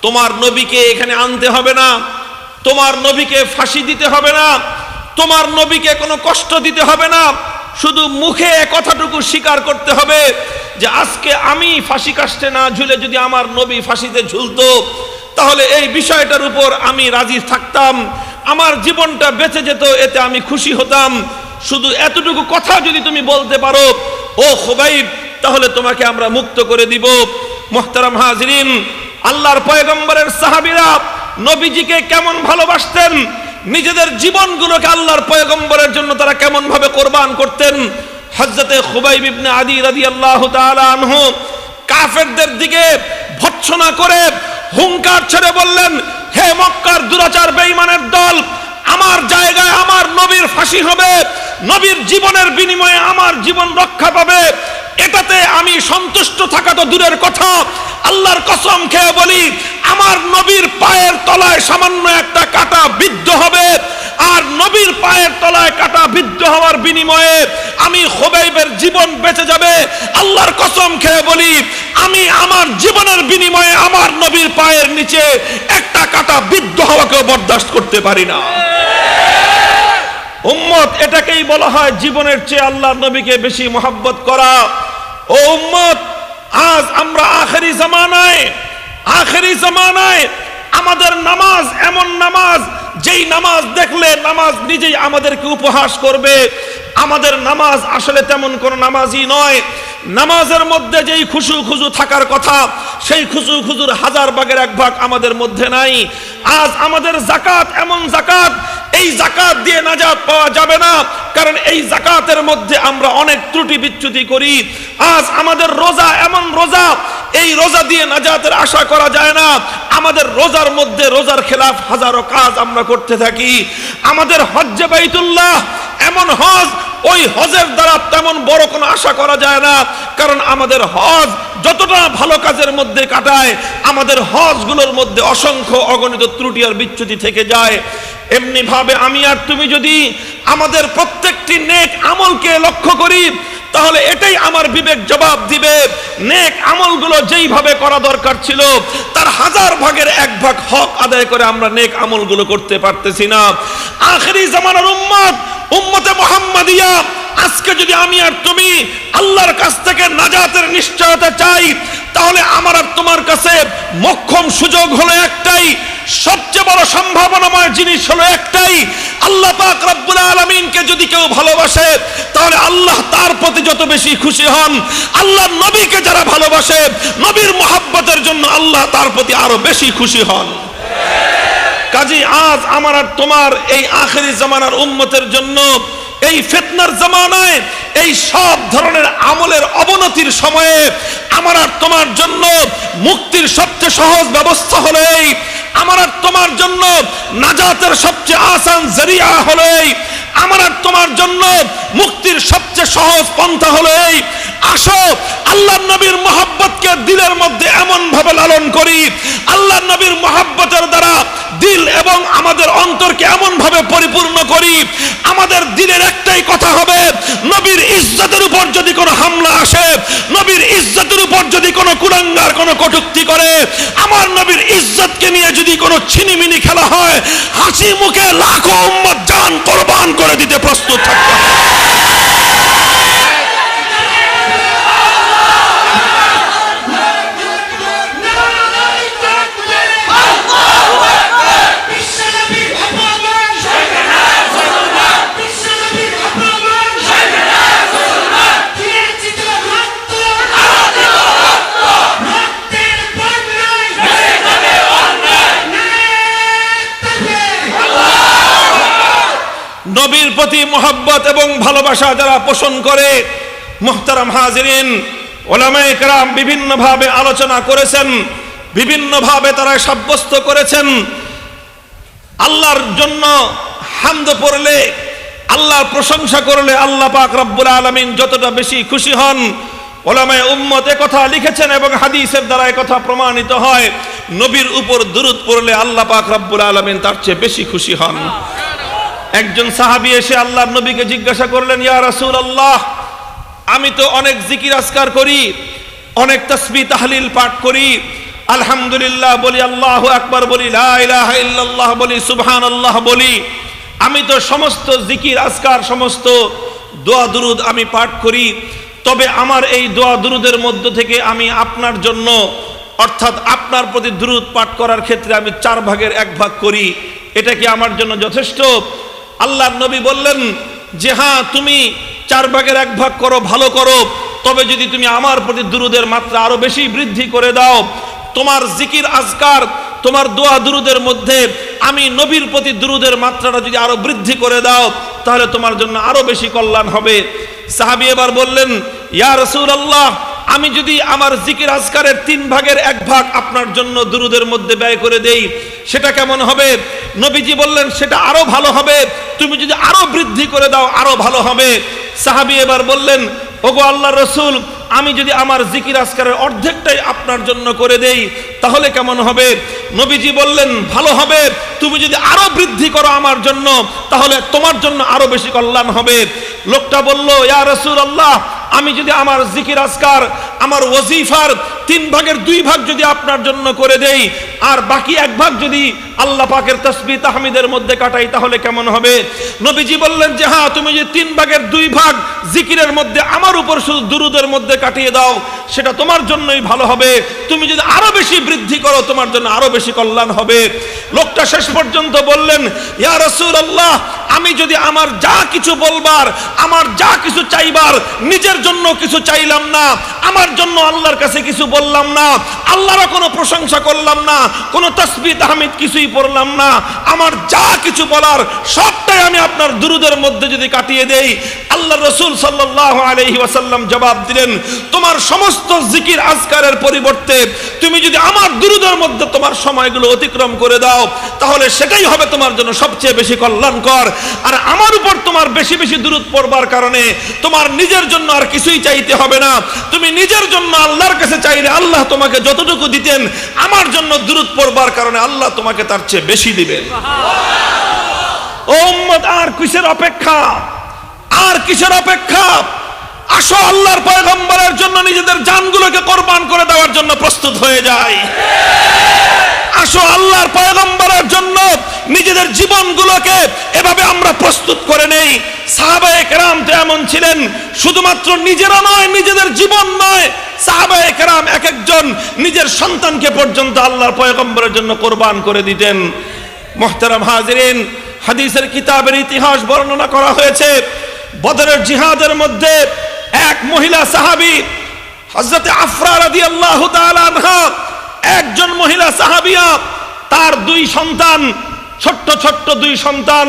তোমার নবীকে এখানে আনতে হবে না, তোমার নবীকে ফাঁসি দিতে হবে না, তোমার নবীকে কোনো কষ্ট দিতে হবে না, শুধু মুখে কথাটুকু স্বীকার করতে হবে যে আজকে আমি ফাঁসি কাস্টে না ঝুলে যদি আমার নবী ফাঁসিতে ঝুলতো তাহলে এই বিষয়টার উপর আমি রাজি থাকতাম, আমার জীবনটা বেঁচে যেত, এতে আমি খুশি হতাম। শুধু এতটুকু কথা যদি তুমি বলতে পারো ও খুবাইব, তাহলে তোমাকে আমরা মুক্ত করে দিব। মুহতারাম হাজিরিন, আল্লাহর পয়গম্বরের সাহাবীরা নবীজিকে কেমন ভালোবাসতেন, নিজেদের জীবনগুলোকে আল্লাহর পয়গম্বরের জন্য তারা কেমন ভাবে কোরবান করতেন। হযরতে খুবাইব ইবনে আদি রাদিয়াল্লাহু তাআলা আনহু কাফেরদের দিকে ভৎসনা করে হুঙ্কার ছেড়ে বললেন, হে মক্কার দুরাচার বেঈমানের দল, আমার জায়গায় আমার নবীর ফাঁসি হবে, নবীর জীবনের বিনিময়ে আমার জীবন রক্ষা পাবে, এটাতে আমি সন্তুষ্ট থাকা তো দূরের কথা, আল্লাহর কসম খেয়ে বলি আমার নবীর পায়ের তলায় সামান্য একটা কাঁটা বিদ্ধ হবে, আর নবীর পায়ের তলায় কাঁটা বিদ্ধ হওয়ার বিনিময়ে আমি খুবাইবের জীবন বেঁচে যাবে। আল্লাহর কসম খেয়ে বলি আমি আমার জীবনের বিনিময়ে আমার নবীর পায়ের নিচে একটা কাঁটা বিদ্ধ হওয়াকে বরদাস্ত করতে পারি না। উম্মত, এটাকেই বলা হয় জীবনের চেয়ে আল্লাহর নবীকে বেশি মহব্বত করা। ও উম্মত, আজ আমরা আখেরি জামানায় আমাদের নামাজ এমন নামাজ, যেই নামাজ দেখলে নামাজ নিজেই আমাদেরকে উপহাস করবে। আমাদের নামাজ আসলে তেমন কোন নামাজই নয়। নামাজের মধ্যে যেই খুশু থাকার কথা, সেই খুজুর হাজার ভাগের এক ভাগ আমাদের মধ্যে নাই। আজ আমাদের যাকাত এমন যাকাত, এই যাকাত দিয়ে নাজাত পাওয়া যাবে না, কারণ এই যাকাতের মধ্যে আমরা অনেক ত্রুটি বিচ্যুতি করি। আজ আমাদের রোজা এমন রোজা, এই রোজা দিয়ে নাজাতের আশা করা যায় না। আমাদের রোজার মধ্যে রোজার খেলাফ হাজারো কাজ আমরা করতে থাকি। আমাদের হজ্জে বাইতুল্লাহ এমন হজ, ওই হজের দ্বারা তেমন বড় কোনো আশা করা যায় না, কারণ আমাদের হজ যতটা ভালো কাজের মধ্যে কাটায়, আমাদের হজগুলোর মধ্যে অসংখ্য অগণিত ত্রুটি আর বিচ্যুতি থেকে যায়। এমনি ভাবে আমি আর তুমি যদি আমাদের প্রত্যেকটি নেক আমলকে লক্ষ্য করি, তাহলে এটাই আমার বিবেক জবাব দিবে, নেক আমলগুলো যেইভাবে করা দরকার ছিল তার হাজার ভাগের এক ভাগ হক আদায় করে আমরা নেক আমলগুলো করতে পারতেছি না। আখেরি জামানার উম্মতে মুহাম্মাদিয়া, আজকে যদি আমি আর তুমি আল্লাহর কাছ থেকে নাজাতের নিশ্চয়তা চাই, তাহলে আমার আর তোমার কাছে মোক্ষম সুযোগ হলো একটাই, সবচেয়ে বড় সম্ভাবনাময় জিনিস হলো একটাই, আল্লাহ পাক রব্বুল আলামিনকে যদি কেউ ভালোবাসে তাহলে আল্লাহ তার প্রতি যত বেশি খুশি হন। আল্লাহর নবীকে যারা ভালোবাসে, নবীর মুহাব্বতের জন্য আল্লাহ তার প্রতি আরো বেশি খুশি হন। কাজী আজ আমার আর তোমার এই আখেরি জামানার উম্মতের জন্য, এই ফিতনার জামানায়, এই সব ধরনের আমলের অবনতির সময়ে আমার আর তোমার জন্য মুক্তির সবচেয়ে সহজ ব্যবস্থা হলো এই, আমার আর তোমার জন্য নাজাতের সবচেয়ে আসান জরিয়া হলো এই, আমার আর তোমার জন্য মুক্তির সবচেয়ে সহজ পন্থা হলো এই, আসো আল্লাহর নবীর মহব্বতকে দিলের মধ্যে এমন ভাবে লালন করি, আল্লাহর নবীর মহব্বতের দ্বারা দিল এবং আমাদের অন্তরকে এমন ভাবে পরিপূর্ণ করি, আমাদের দিলের একটাই কথা হবে, নবীর ইজ্জতের উপর যদি কোনো হামলা আসে, নবীর ইজ্জতের উপর যদি কোনো কুলাঙ্গার কোনো কটূক্তি করে, আমার নবীর ইজ্জতকে নিয়ে যদি কোনো ছিনিমিনি খেলা হয়, হাসি মুখে লাখো উম্মত জান কোরবান করে দিতে প্রস্তুত থাকতে হবে। নবীর প্রতি মহব্বত এবং ভালোবাসা যারা পোষণ করে, মুহতারাম হাজিরিন, উলামায়ে কেরাম বিভিন্নভাবে আলোচনা করেছেন, বিভিন্নভাবে তারা সাব্যস্ত করেছেন, আল্লাহর জন্য হামদ পড়লে, আল্লাহর প্রশংসা করলে আল্লাহ পাক রব্বুল আলামিন যতটা বেশি খুশি হন। উলামায়ে উম্মত একথা লিখেছেন এবং হাদিসের দ্বারা একথা প্রমাণিত হয়। নবীর উপর দুরূদ পড়লে আল্লাহ পাক রব্বুল আলামিন তার চেয়ে বেশি খুশি হন। একজন সাহাবী এসে আল্লাহর নবীকে জিজ্ঞাসা করলেন, ইয়া রাসূলুল্লাহ, আমি তো অনেক জিকির আজকার করি, অনেক তাসবিহ তাহলিল পাঠ করি, আলহামদুলিল্লাহ বলি, আল্লাহু আকবার বলি, লা ইলাহা ইল্লাল্লাহ বলি, সুবহানাল্লাহ বলি, আমি তো সমস্ত জিকির আজকার সমস্ত দোয়া দুরুদ আমি পাঠ করি, তবে আমার এই দোয়া দুরুদের মধ্য থেকে আমি আপনার জন্য অর্থাৎ আপনার প্রতি দুরুদ পাঠ করার ক্ষেত্রে আমি 4 ভাগের 1 ভাগ করি, এটা কি আমার জন্য যথেষ্ট? আল্লাহর নবী বললেন যে হ্যাঁ, তুমি 4 ভাগের 1 ভাগ করো, ভালো করো, তবে যদি তুমি আমার প্রতি দুরুদের মাত্রা আরো বেশি বৃদ্ধি করে দাও, তোমার জিকির আজকার তোমার দোয়া দুরুদের মধ্যে আমি নবীর প্রতি দুরুদের মাত্রাটা যদি আরো বৃদ্ধি করে দাও, তাহলে তোমার জন্য আরো বেশি কল্যাণ হবে। সাহাবী এবার বললেন, ইয়া রাসূলুল্লাহ, আমি যদি আমার জিকির আজকারের 3 ভাগের 1 ভাগ আপনার জন্য দুরুদের মধ্যে ব্যয় করে দেই, সেটা কেমন হবে? নবীজি বললেন, সেটা আরো ভালো হবে, তুমি যদি আরো বৃদ্ধি করে দাও আরো ভালো হবে। সাহাবী এবার বললেন, ওগো আল্লাহর রাসূল, আমি যদি আমার জিকির আজকারের অর্ধেকটাই আপনার জন্য করে দেই তাহলে কেমন হবে? নবীজি বললেন, ভালো হবে, তুমি যদি আরো বৃদ্ধি করো আমার জন্য তাহলে তোমার জন্য আরো বেশি কল্যাণ হবে। লোকটা বলল, ইয়া রাসূলুল্লাহ, আমি যদি আমার জিকির আজকার আমার ওয়াজিফার 3 ভাগের 2 ভাগ যদি আপনার জন্য করে দেই আর বাকি 1 ভাগ যদি আল্লাহ পাকের তাসবিহ তাহমিদের মধ্যে কাটাই তাহলে কেমন হবে? নবীজি বললেন যে হ্যাঁ, তুমি যদি 3 ভাগের 2 ভাগ জিকিরের মধ্যে আমার উপর শুধু দুরুদের মধ্যে কাটিয়ে দাও সেটা তোমার জন্যই ভালো হবে, তুমি যদি আরো বেশি বৃদ্ধি করো তোমার জন্য আরো বেশি কল্যাণ হবে। লোকটা শেষ পর্যন্ত বললেন, ইয়া রাসূলুল্লাহ, আমি যদি আমার যা কিছু বলবার আমার যা কিছু চাইবার নিজের জন্য কিছু চাইলাম না, আমার জন্য আল্লাহর কাছে কিছু বললাম না, আল্লাহর কোনো প্রশংসা করলাম না, কোনো তাসবিহ তাহমিদ কিছুই পড়লাম না, আমার যা কিছু বলার সবটাই আমি আপনার দুরুদের মধ্যে যদি কাটিয়ে দেই, আল্লাহর রাসূল সাল্লাল্লাহু আলাইহি ওয়াসাল্লাম জবাব দিলেন, তোমার সমস্ত জিকির আজকারের পরিবর্তে তুমি যদি আমার দুরুদের মধ্যে তোমার সময়গুলো অতিক্রম করে দাও তাহলে সেটাই হবে তোমার জন্য সবচেয়ে বেশি কল্যাণকর। আর আমার উপর তোমার বেশি বেশি দুরুদ পড়বার কারণে তোমার নিজের জন্য আর কিছুই চাইতে হবে না, তুমি নিজের জন্য আল্লাহর কাছে চাইলে আল্লাহ তোমাকে যতটুকু দিতেন আমার জন্য দুরুদ পড়বার কারণে আল্লাহ তোমাকে তার চেয়ে বেশি দিবেন। ও উম্মত, আর কিসের অপেক্ষা? আর কিসের অপেক্ষা? আসো আল্লাহর পয়গম্বরের জন্য নিজেদের জানগুলোকে কোরবান করে দেওয়ার জন্য প্রস্তুত হয়ে যায়। আসো আল্লাহর পয়গম্বরের জন্য নিজেদের জীবনগুলোকে এভাবে আমরা প্রস্তুত করে নেই। সাহাবায়ে কেরাম তো এমন ছিলেন, শুধুমাত্র নিজেরা নয়, নিজেদের জীবন নয়, সাহাবায়ে কেরাম এক একজন নিজের সন্তানকে পর্যন্ত আল্লাহর পয়গম্বরের জন্য কোরবান করে দিতেন। মুহতারাম হাজিরিন, হাদিসের কিতাবের ইতিহাস বর্ণনা করা হয়েছে, বদরের জিহাদের মধ্যে এক মহিলা সাহাবী হযরত আফরা রাদিয়াল্লাহু তাআলা আনহা, একজন মহিলা সাহাবিয়া, তার 2 সন্তান, ছোট্ট ছোট্ট 2 সন্তান,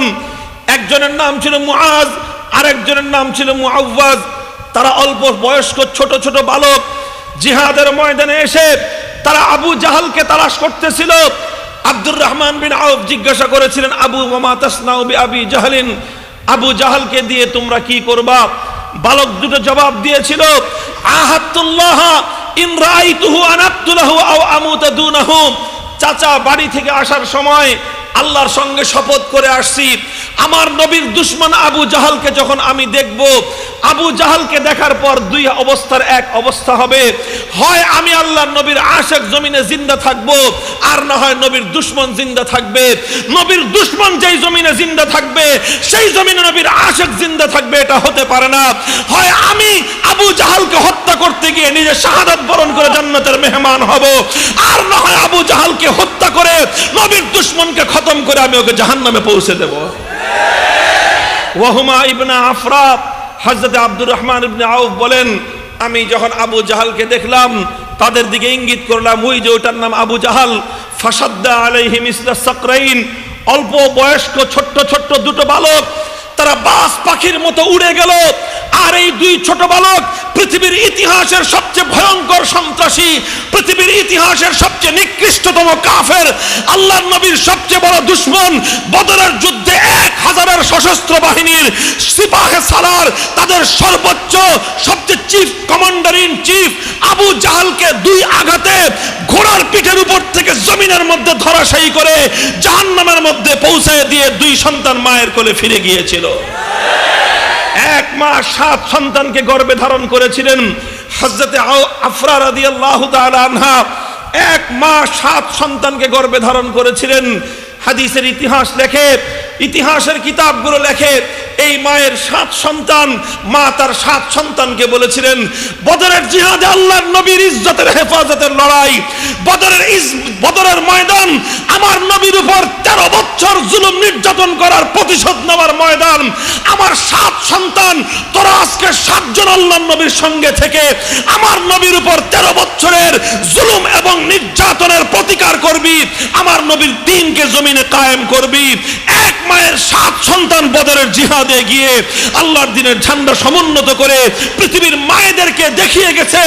একজনের নাম ছিল মুআজ আর একজনের নাম ছিল মুআওয়াজ। তারা অল্প বয়স্ক ছোট ছোট বালক। জিহাদের ময়দানে এসে তারা আবু জাহালকে তালাশ করতেছিল। আব্দুর রহমান বিন আউফ জিজ্ঞাসা করেছিলেন, আবু ওয়া মা তাসনাউ বি আবি জাহলিন, আবু জাহালকে দিয়ে তোমরা কি করবা? বালক দুটো জবাব দিয়েছিল, আহাতুল্লাহ ইন রাআইতুহু আনাকতুলাহু আও আমুতা দুনাহু, চাচা বাড়ি থেকে আসার সময় আল্লাহর সঙ্গে শপথ করে আসছি, আমার নবীর দুশমন আবু জাহালকে যখন আমি দেখব, আবু জাহালকে দেখার পর 2 অবস্থার এক অবস্থা হবে, হয় আমি আল্লাহর নবীর আশিক জমিনে জিন্দা থাকব, আর না হয় নবীর দুশমন জিন্দা থাকবে। নবীর দুশমন যেই জমিনে জিন্দা থাকবে সেই জমিনে নবীর আশিক জিন্দা থাকবে, এটা হতে পারে না। হয় আমি আবু জাহালকে হত্যা করতে গিয়ে নিজে শাহাদাত বরণ করে জান্নাতের মেহমান হব, আর না হয় আবু জাহালকে হত্যা করে নবীর দুশমনকে খতম করে আমি ওকে জাহান্নামে পৌঁছে দেব। ওয়াহুমা ইবনে আফরা, হযরত আব্দুর রহমান ইবনে আউফ বলেন, আমি যখন আবু জাহালকে দেখলাম তাদের দিকে ইঙ্গিত করলাম, ওই যে ওটার নাম আবু জাহাল। ফাসাদ্দা আলাইহি মিসলা সাকরাইন, অল্প বয়স্ক ছোট্ট ছোট্ট 2 বালক, তারা বাস পাখির মতো উড়ে গেল। আর এই 2 ছোট বালক পৃথিবীর ইতিহাসের সবচেয়ে ভয়ঙ্কর সন্ত্রাসী, পৃথিবীর ইতিহাসের সবচেয়ে নিকৃষ্টতম কাফের, আল্লাহর নবীর সবচেয়ে বড় দুশমন, বদরের যুদ্ধে 1000-এর সশস্ত্র বাহিনীর সিপাহে সালার তাদের সর্বোচ্চ সবচেয়ে chief commander in chief Abu জাহালকে 2 আঘাতে ঘোড়ার পিঠের উপর থেকে জমিনের মধ্যে ধরাশায়ী করে জাহান্নামের মধ্যে পৌঁছায় দিয়ে 2 সন্তান মায়ের কোলে ফিরে গিয়েছিল। 1 মাস 7 সন্তানকে গর্ভে ধারণ করেছিলেন হযরতে আফরা রাদিয়াল্লাহু তাআলা আনহা। 1 মাস 7 সন্তানকে গর্ভে ধারণ করেছিলেন। হাদিসের ইতিহাস লেখে, ইতিহাসের কিতাবগুলো লেখে, এই মায়ের 7 সন্তান, মা তার 7 সন্তানকে বলেছিলেন, বদরের জিহাদে আল্লাহর নবীর ইজ্জতের হেফাজতের লড়াই, বদরের ময়দান আমার নবীর উপর 13 বছর জুলুম নির্যাতন করার প্রতিশোধ নেওয়ার ময়দান। আমার 7 সন্তান, তোরা আজকে 7 জন আল্লাহর নবীর সঙ্গে থেকে আমার নবীর উপর 13 বছরের জুলুম এবং নির্যাতনের প্রতিকার করবি, আমার নবীর দ্বীনকে জমিনে কায়েম করবি। 1 মায়ের 7 সন্তান বদরের জিহাদে গিয়ে আল্লাহর দ্বীনের ঝান্ডা সমুন্নত করে পৃথিবীর মায়েদেরকে দেখিয়ে গেছে,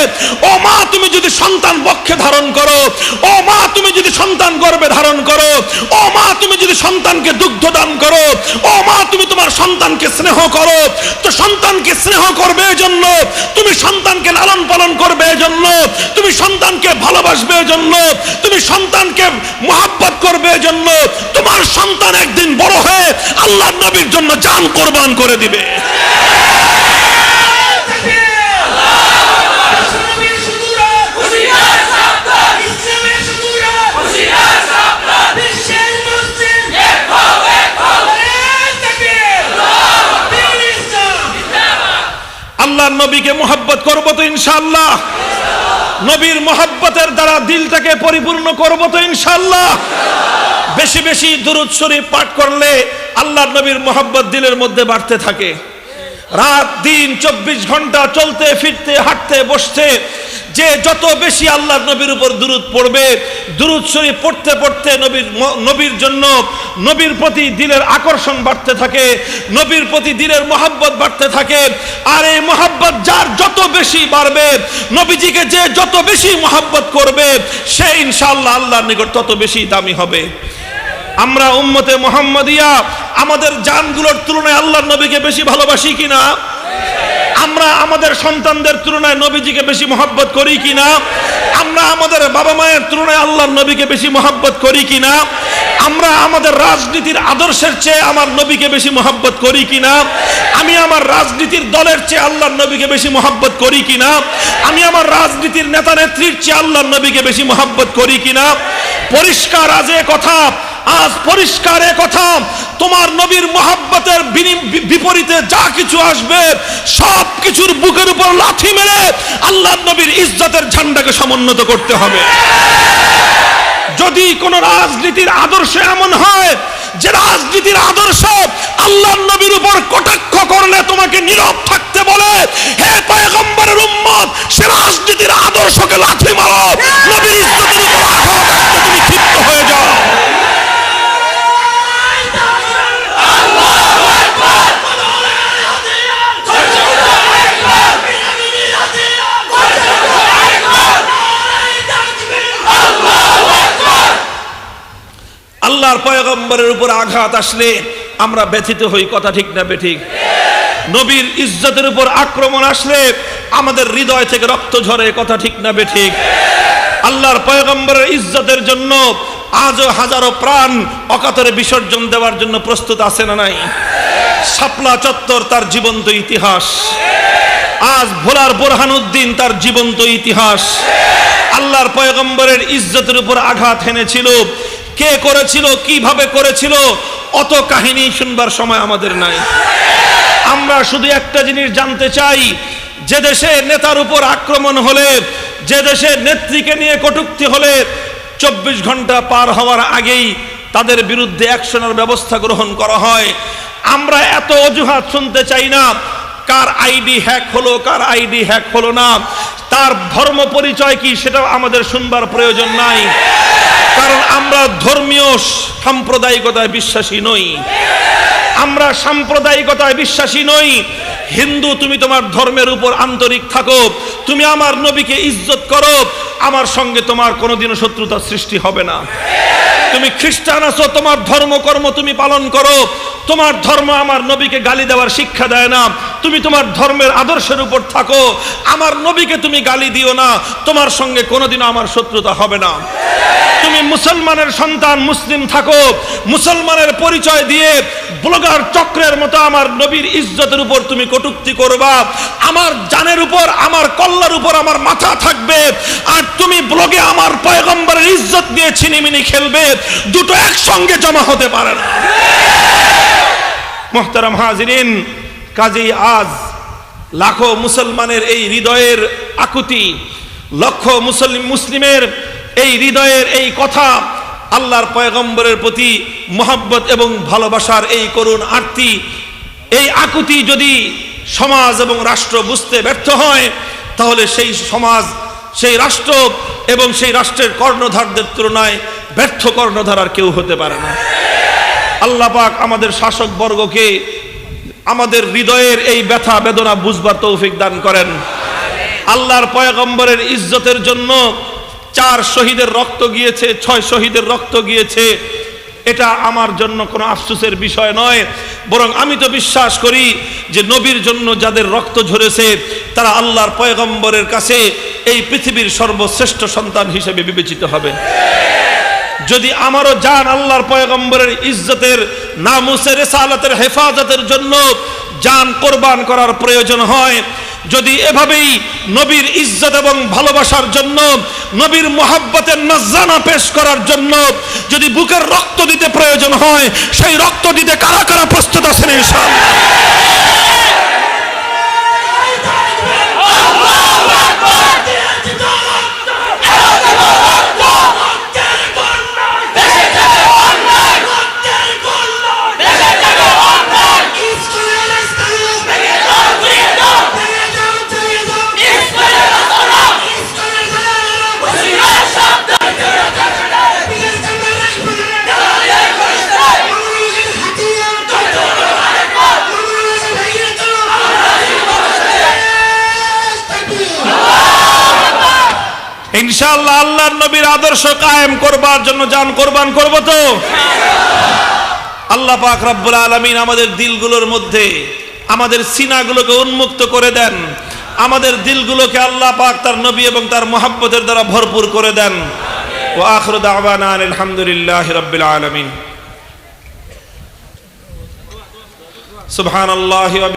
ও মা তুমি যদি সন্তান বক্ষে ধারণ করো, ও মা তুমি যদি সন্তান গর্ভে ধারণ করো, ও মা তুমি যদি সন্তানকে দুগ্ধ দান করো, ও মা তুমি তোমার সন্তানকে স্নেহ করো, তো সন্তানকে স্নেহ করবে এজন্য, তুমি সন্তানকে লালন পালন করবে এজন্য, তুমি সন্তানকে ভালোবাসবে এজন্য, তুমি সন্তানকে মহব্বত করবে এজন্য তোমার সন্তান একদিন বড় হয়ে আল্লাহর নবীর জন্য জান কোরবান করে দিবে। আল্লাহর নবীকে মহব্বত করব তো ইনশাআল্লাহ, নবীর মহব্বতের দ্বারা দিলটাকে পরিপূর্ণ করব তো ইনশাআল্লাহ। বেশি বেশি দুরূদ শরীফ পাঠ করলে আল্লাহর নবীর মহব্বত দিলের মধ্যে বাড়তে থাকে। রাত দিন 24 ঘন্টা চলতে ফিরতে হাঁটতে বসতে যে যত বেশি আল্লাহর নবীর উপর দুরূদ পড়বে, দুরূদ শরীফ পড়তে পড়তে নবীর জন্য নবীর প্রতি দিলের আকর্ষণ বাড়তে থাকে, নবীর প্রতি দিলের মহব্বত বাড়তে থাকে। আর এই মহব্বত যার যত বেশি বাড়বে, নবীজিকে যে যত বেশি মহব্বত করবে, সে ইনশাআল্লাহ আল্লাহর নিকট তত বেশি দামি হবে। আমরা উম্মতে মুহাম্মাদিয়া আমাদের জানগুলোর তুলনায় আল্লাহর নবীকে বেশি ভালোবাসি কিনা? আমরা আমাদের সন্তানদের তুলনায় নবীজিকে বেশি মহব্বত করি কিনা? আমরা আমাদের বাবা মায়ের তুলনায় আল্লাহর নবীকে বেশি মহব্বত করি কিনা? আমরা আমাদের রাজনীতির আদর্শের চেয়ে আমার নবীকে বেশি মহব্বত করি কিনা? আমি আমার রাজনীতির দলের চেয়ে আল্লাহর নবীকে বেশি মহব্বত করি কিনা? আমি আমার রাজনীতির নেতা নেত্রীর চেয়ে আল্লাহর নবীকে বেশি মহব্বত করি কিনা? পরিষ্কার আজ এ কথা, আজ পরিষ্কার এ কথা, তোমার নবীর মহব্বতের বিপরীতে যা কিছু আসবে সব কিছুর বুকের উপর লাথি মেরে আল্লাহর নবীর ইজ্জতের ঝান্ডাকে সমুন্নত করতে হবে। যদি কোন রাজনীতির আদর্শ এমন হয় যে রাজনীতির আদর্শ আল্লাহর নবীর উপর কটাক্ষ করলে তোমাকে নীরব থাকতে বলে, হে পয়গম্বরের উম্মত, সে রাজনীতির আদর্শকে লাথি মারো, নবীর ইজ্জতের উপর আঘাত আসলে তুমি ক্ষিপ্ত হয়ে যাও। আল্লাহর পয়গম্বরের উপর আঘাত আসলে আমরা ব্যথিত হই, কথা ঠিক না বেঠিক? নবীর ইজ্জতের উপর আক্রমণ আসলে আমাদের হৃদয় থেকে রক্ত ঝরে, কথা ঠিক না বেঠিক? আল্লাহর পয়গম্বরের ইজ্জতের জন্য আজও হাজারো প্রাণ অকাতরে বিসর্জন দেওয়ার জন্য প্রস্তুত আছে না নাই? শাপলা চত্বর তার জীবন্ত ইতিহাস, আজ ভোলার বোরহানুদ্দিন তার জীবন্ত ইতিহাস। আল্লাহর পয়গম্বরের ইজ্জতের উপর আঘাত হেনেছিল, কে করেছিল, কিভাবে করেছিল, অত কাহিনী শুনবার সময় আমাদের নাই। আমরা শুধু একটা জিনিস জানতে চাই, যে দেশে নেতার উপর আক্রমণ হলে, যে দেশে নেত্রীকে নিয়ে কটূক্তি হলে 24 ঘন্টা পার হওয়ার আগেই তাদের বিরুদ্ধে অ্যাকশনের ব্যবস্থা গ্রহণ করা হয়। আমরা এত অজুহাত শুনতে চাই না, কার আইডি হ্যাক হলো, কার আইডি হ্যাক হলো না, তার ধর্ম পরিচয় কি সেটাও আমাদের শুনবার প্রয়োজন নাই। কারণ আমরা ধর্মীয় সাম্প্রদায়িকতায় বিশ্বাসী নই, আমরা সাম্প্রদায়িকতায় বিশ্বাসী নই। হিন্দু, তুমি তোমার ধর্মের উপর আন্তরিক থাকো, তুমি আমার নবীকে ইজ্জত করো, আমার সঙ্গে তোমার কোনোদিনও শত্রুতার সৃষ্টি হবে না। তুমি খ্রিস্টান আছো, তোমার ধর্মকর্ম তুমি পালন করো, তোমার ধর্ম আমার নবীকে গালি দেওয়ার শিক্ষা দেয় না, তুমি তোমার ধর্মের আদর্শের উপর থাকো, আমার নবীকে তুমি গালি দিও না, তোমার সঙ্গে কোনোদিনও আমার শত্রুতা হবে না। তুমি মুসলমানের সন্তান, মুসলিম থাকো, মুসলমানের পরিচয় দিয়ে ব্লগার চক্রের মতো আমার নবীর ইজ্জতের উপর তুমি কটূক্তি করবা, আমার জানের উপর, আমার কল্লার উপর আমার মাথা থাকবে, আর তুমি ব্লগে আমার পয়গম্বরের ইজ্জত নিয়ে ছিনিমিনি খেলবে, দুটো একসঙ্গে জমা হতে পারে না। মুহতারাম হাজিরিন, কাজেই আজ লাখো মুসলমানের এই হৃদয়ের আকুতি, লক্ষ মুসলিমের এই হৃদয়ের এই কথা, আল্লাহর পয়গম্বরের প্রতি মহব্বত এবং ভালোবাসার এই করুণ আরতি, এই আকুতি যদি সমাজ এবং রাষ্ট্র বুঝতে ব্যর্থ হয়, তাহলে সেই সমাজ, সেই রাষ্ট্র এবং সেই রাষ্ট্রের কর্ণধারদের তুলনায় ব্যর্থ কর্ণধার আর কেউ হতে পারে না। আল্লাহ পাক আমাদের শাসক বর্গকে আমাদের হৃদয়ের এই ব্যথা বেদনা বুঝবার তৌফিক দান করেন। আল্লাহর পয়গম্বরের ইজ্জতের জন্য 4 শহীদের রক্ত গিয়েছে, 6 শহীদের রক্ত গিয়েছে, এটা আমার জন্য কোনো আফসোসের বিষয় নয়, বরং আমি তো বিশ্বাস করি যে নবীর জন্য যাদের রক্ত ঝরেছে তারা আল্লাহর পয়গম্বরের কাছে এই পৃথিবীর সর্বশ্রেষ্ঠ সন্তান হিসেবে বিবেচিত হবে। যদি আমারও জান আল্লাহর পয়গম্বরের ইজ্জতের, নামুসের, রিসালাতের হেফাজতের জন্য জান কোরবান করার প্রয়োজন হয়, যদি এভাবেই নবীর ইজ্জত এবং ভালোবাসার জন্য, নবীর মুহাব্বতের নজরানা পেশ করার জন্য যদি বুকের রক্ত দিতে প্রয়োজন হয়, সেই রক্ত দিতে কারা কারা প্রস্তুত আছেন ইনশাআল্লাহ? ইনশাআল্লাহ আল্লাহর নবীর আদর্শ কায়েম করবার জন্য জান কোরবান করব তো। আল্লাহ পাক রব্বুল আলামিন আমাদের দিলগুলোর মধ্যে, আমাদের সিনাগুলোকে উন্মুক্ত করে দেন, আমাদের দিলগুলোকে আল্লাহ পাক তার নবী এবং তার মুহাব্বতের দ্বারা ভরপুর করে দেন। ওয়া আখিরু দাওয়ানা আলহামদুলিল্লাহি রাব্বিল আলামিন। সুবহানাল্লাহি ওয়া